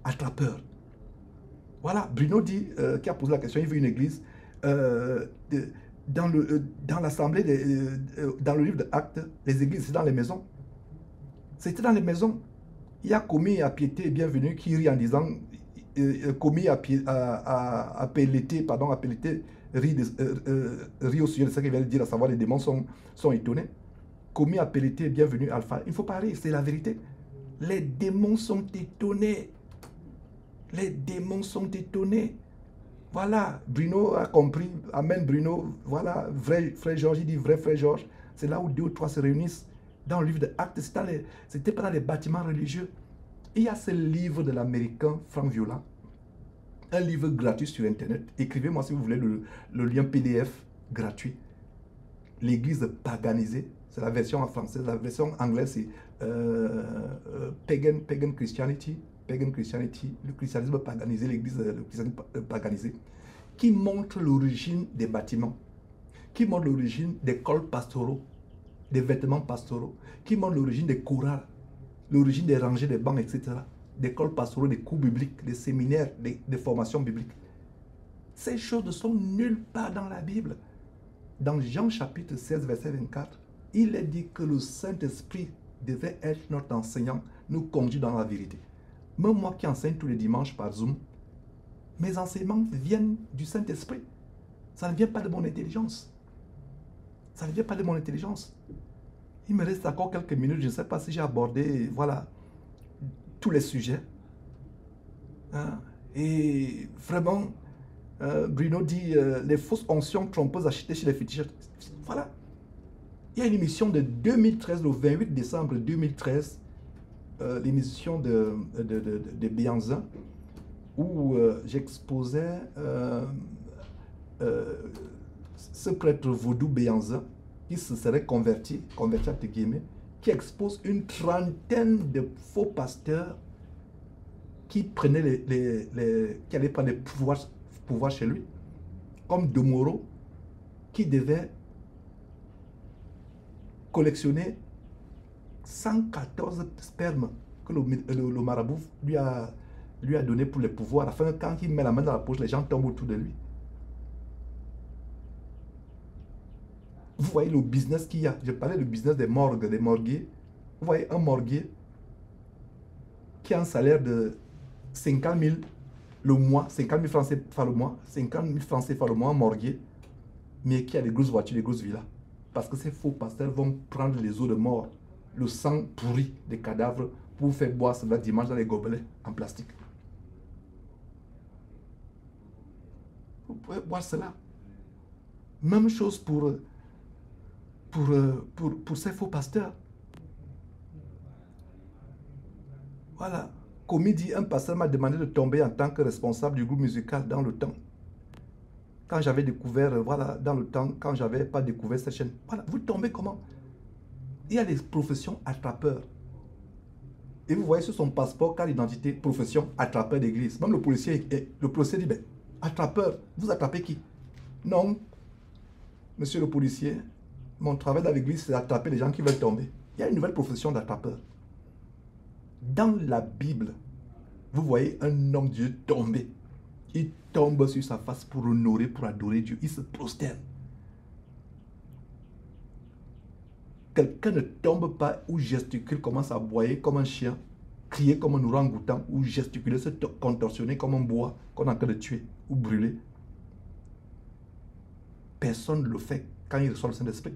Speaker 1: attrapeur. Voilà, Bruno dit, qui a posé la question, il veut une église. Dans l'assemblée, dans le livre d'Actes, les églises, c'est dans les maisons. C'était dans les maisons. Il y a commis à piété, bienvenue, qui rit en disant, commis à pélété, pardon, à pélété, rit au sujet de ce qu'il vient de dire, à savoir les démons sont étonnés. Commis à pélété, bienvenue, alpha. Il ne faut pas rire, c'est la vérité. Les démons sont étonnés. Les démons sont étonnés. Voilà, Bruno a compris. Amen, Bruno. Voilà, vrai frère Georges, il dit vrai frère Georges. C'est là où 2 ou 3 se réunissent. Dans le livre de Actes, c'était pas dans les bâtiments religieux. Il y a ce livre de l'américain Frank Viola. Un livre gratuit sur Internet. Écrivez-moi si vous voulez le lien PDF gratuit. L'église paganisée. C'est la version en français. La version anglaise, c'est Pagan Christianity. Pagan Christianity, le christianisme paganisé, l'église, le christianisme paganisé, qui montre l'origine des bâtiments, qui montre l'origine des cols pastoraux, des vêtements pastoraux, qui montre l'origine des chorales, l'origine des rangées, des bancs, etc., des cols pastoraux, des cours bibliques, des séminaires, des formations bibliques. Ces choses ne sont nulle part dans la Bible. Dans Jean chapitre 16, verset 24, il est dit que le Saint-Esprit devait être notre enseignant, nous conduire dans la vérité. Même moi qui enseigne tous les dimanches par Zoom, mes enseignements viennent du Saint-Esprit. Ça ne vient pas de mon intelligence. Ça ne vient pas de mon intelligence. Il me reste encore quelques minutes. Je ne sais pas si j'ai abordé, voilà, tous les sujets. Hein? Et vraiment, Bruno dit, les fausses onctions trompeuses achetées chez les fétichistes. Voilà. Il y a une émission de 2013, le 28 décembre 2013, l'émission de Béanzin, où j'exposais ce prêtre vaudou Béanzin qui se serait converti entre guillemets, qui expose une trentaine de faux pasteurs qui prenaient qui allaient prendre les pouvoirs chez lui, comme Domoro, qui devait collectionner 114 spermes que le marabout lui a lui a donné pour les pouvoirs. À la fin, quand il met la main dans la poche, les gens tombent autour de lui. Vous voyez le business qu'il y a. Je parlais du business des morgues, des morguiers. Vous voyez un morguier qui a un salaire de 50 000 le mois, 50 000 francs CFA le mois, 50 000 francs CFA le mois, un morguier, mais qui a des grosses voitures, des grosses villas. Parce que ces faux pasteurs vont prendre les os de mort, le sang pourri des cadavres pour vous faire boire cela dimanche dans les gobelets en plastique. Vous pouvez boire cela. Même chose pour ces faux pasteurs. Voilà. Comme il dit, un pasteur m'a demandé de tomber en tant que responsable du groupe musical dans le temps. Quand j'avais découvert, voilà, dans le temps, quand j'avais pas découvert cette chaîne. Voilà, vous tombez comment? Il y a des professions attrapeurs. Et vous voyez sur son passeport, carte d'identité, profession attrapeur d'église. Même le policier dit, ben, attrapeur, vous attrapez qui? Non, monsieur le policier, mon travail dans l'église, c'est d'attraper les gens qui veulent tomber. Il y a une nouvelle profession d'attrapeur. Dans la Bible, vous voyez un homme de Dieu tomber. Il tombe sur sa face pour honorer, pour adorer Dieu. Il se prosterne. Quelqu'un ne tombe pas ou gesticule, commence à aboyer comme un chien, crier comme un orang-outan ou gesticuler, se contorsionner comme un bois qu'on est en train de tuer ou brûler. Personne ne le fait quand il reçoit le Saint-Esprit.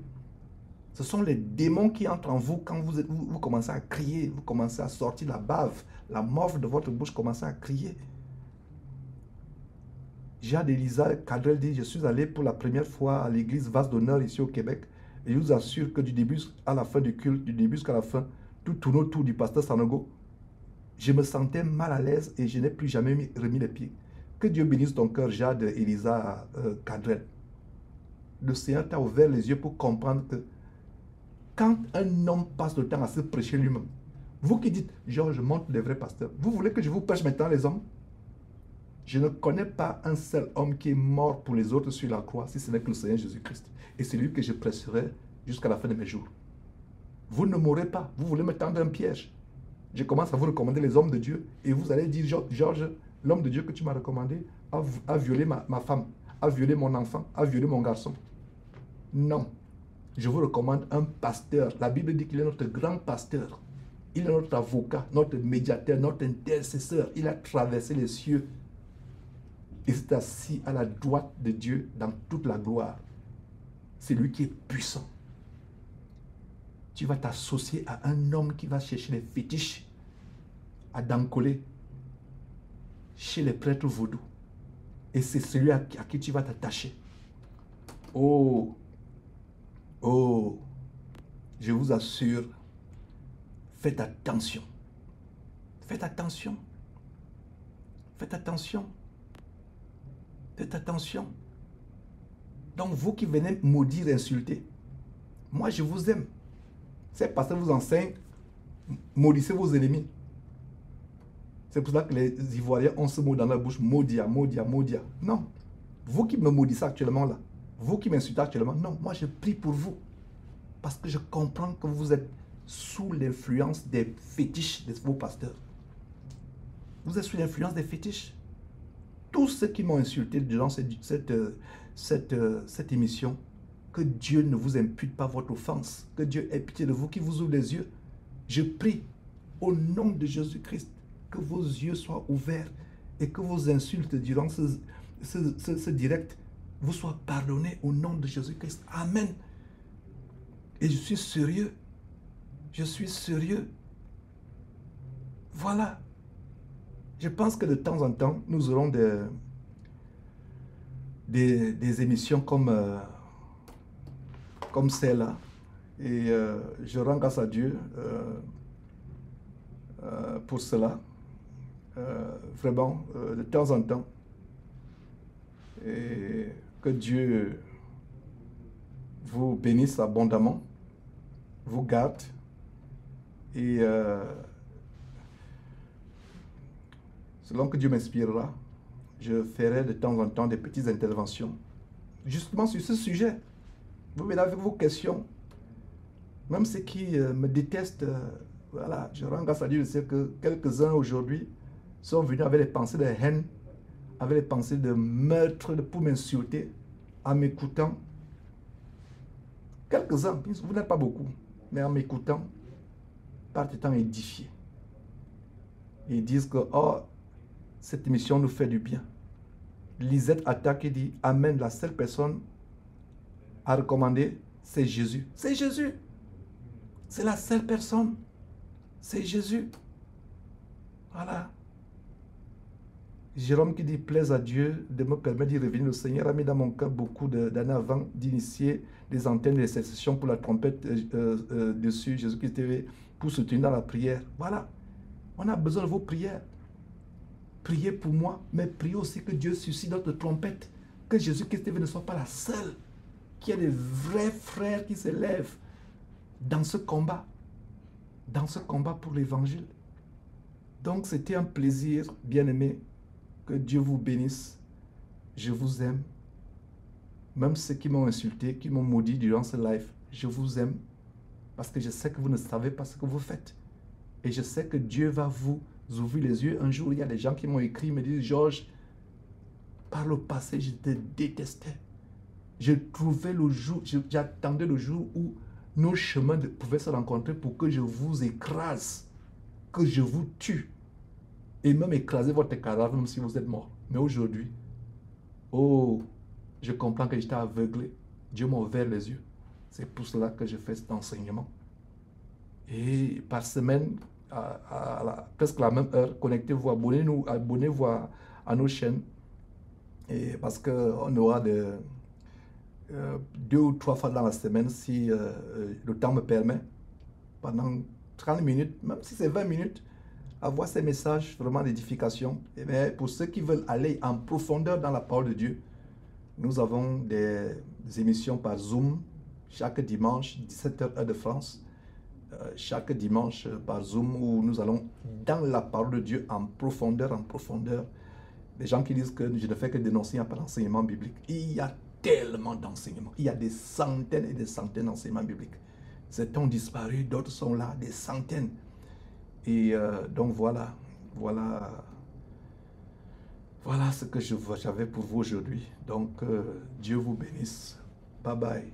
Speaker 1: Ce sont les démons qui entrent en vous quand vous commencez à crier, vous commencez à sortir la bave, la morve de votre bouche, commencez à crier. Jean d'Elisa Cadrel dit, je suis allé pour la première fois à l'église Vase d'Honneur ici au Québec. Et je vous assure que du début à la fin du culte, du début jusqu'à la fin, tout tourne autour du pasteur Sanogo. Je me sentais mal à l'aise et je n'ai plus jamais remis les pieds. Que Dieu bénisse ton cœur, Jade Elisa Cadrel. Le Seigneur t'a ouvert les yeux pour comprendre que quand un homme passe le temps à se prêcher lui-même, vous qui dites, Georges, montre les vrais pasteurs, vous voulez que je vous prêche maintenant les hommes? Je ne connais pas un seul homme qui est mort pour les autres sur la croix, si ce n'est que le Seigneur Jésus-Christ. Et c'est lui que je prêcherai jusqu'à la fin de mes jours. Vous ne mourrez pas, vous voulez me tendre un piège. Je commence à vous recommander les hommes de Dieu et vous allez dire, Georges, l'homme de Dieu que tu m'as recommandé a violé ma femme, a violé mon enfant, a violé mon garçon. Non. Je vous recommande un pasteur. La Bible dit qu'il est notre grand pasteur. Il est notre avocat, notre médiateur, notre intercesseur. Il a traversé les cieux. Il s'est assis à la droite de Dieu dans toute la gloire. C'est lui qui est puissant. Tu vas t'associer à un homme qui va chercher les fétiches à Dankolé chez les prêtres vaudous. Et c'est celui à qui tu vas t'attacher. Oh! Oh, je vous assure, faites attention. Faites attention. Faites attention. Faites attention. Donc, vous qui venez maudire, insulter, moi, je vous aime. C'est parce que vous enseigne, maudissez vos ennemis. C'est pour ça que les Ivoiriens ont ce mot dans leur bouche, maudia, maudia, maudia. Non. Vous qui me maudissez actuellement là, vous qui m'insultez actuellement, non, moi je prie pour vous. Parce que je comprends que vous êtes sous l'influence des fétiches de vos pasteurs. Vous êtes sous l'influence des fétiches. Tous ceux qui m'ont insulté durant cette émission, que Dieu ne vous impute pas votre offense. Que Dieu ait pitié de vous, qui vous ouvre les yeux. Je prie au nom de Jésus-Christ que vos yeux soient ouverts et que vos insultes durant ce direct vous soient pardonnés au nom de Jésus-Christ. Amen. Et je suis sérieux. Je suis sérieux. Voilà. Je pense que de temps en temps, nous aurons des émissions comme celle-là. Et je rends grâce à Dieu pour cela. Vraiment, de temps en temps. Et que Dieu vous bénisse abondamment, vous garde et selon que Dieu m'inspirera, je ferai de temps en temps des petites interventions justement sur ce sujet. Vous venez avec vos questions. Même ceux qui me détestent, voilà, je rends grâce à Dieu, je sais que quelques-uns aujourd'hui sont venus avec les pensées de haine, avec les pensées de meurtre, pour m'insulter, en m'écoutant. Quelques-uns, vous n'êtes pas beaucoup, mais en m'écoutant, partent étant édifiés. Et ils disent que, oh, cette émission nous fait du bien. Lisette attaque et dit, Amen, la seule personne à recommander, c'est Jésus. C'est Jésus. C'est la seule personne. C'est Jésus. Voilà. Jérôme qui dit, plaise à Dieu de me permettre d'y revenir. Le Seigneur a mis dans mon cœur beaucoup d'années avant d'initier des antennes de sessions pour la trompette dessus. Jésus-Christ TV pour soutenir dans la prière. Voilà. On a besoin de vos prières. Priez pour moi, mais priez aussi que Dieu suscite notre trompette. Que Jésus-Christ TV ne soit pas la seule. Qu'il y ait des vrais frères qui se lèvent dans ce combat. Dans ce combat pour l'évangile. Donc c'était un plaisir, bien-aimé. Que Dieu vous bénisse. Je vous aime. Même ceux qui m'ont insulté, qui m'ont maudit durant ce live, je vous aime. Parce que je sais que vous ne savez pas ce que vous faites. Et je sais que Dieu va vous ouvrir les yeux. Un jour, il y a des gens qui m'ont écrit, me disent, Georges, par le passé, je te détestais. Je trouvais le jour, j'attendais le jour où nos chemins pouvaient se rencontrer pour que je vous écrase, que je vous tue. Et même écraser votre cadavre, même si vous êtes mort. Mais aujourd'hui, oh, je comprends que j'étais aveuglé. Dieu m'a ouvert les yeux. C'est pour cela que je fais cet enseignement. Et par semaine, presque la même heure, connectez-vous, abonnez-vous à nos chaînes. Et parce qu'on aura 2 ou 3 fois dans la semaine, si le temps me permet, pendant 30 minutes, même si c'est 20 minutes, avoir ces messages vraiment d'édification. Mais pour ceux qui veulent aller en profondeur dans la parole de Dieu, nous avons des émissions par Zoom chaque dimanche, 17h heure de France, chaque dimanche par Zoom où nous allons dans la parole de Dieu en profondeur, en profondeur. Des gens qui disent que je ne fais que dénoncer, il n'y a pas d'enseignement biblique. Il y a tellement d'enseignements. Il y a des centaines et des centaines d'enseignements bibliques. Certains ont disparu, d'autres sont là, des centaines. Et donc voilà ce que j'avais pour vous aujourd'hui. Donc Dieu vous bénisse. Bye bye.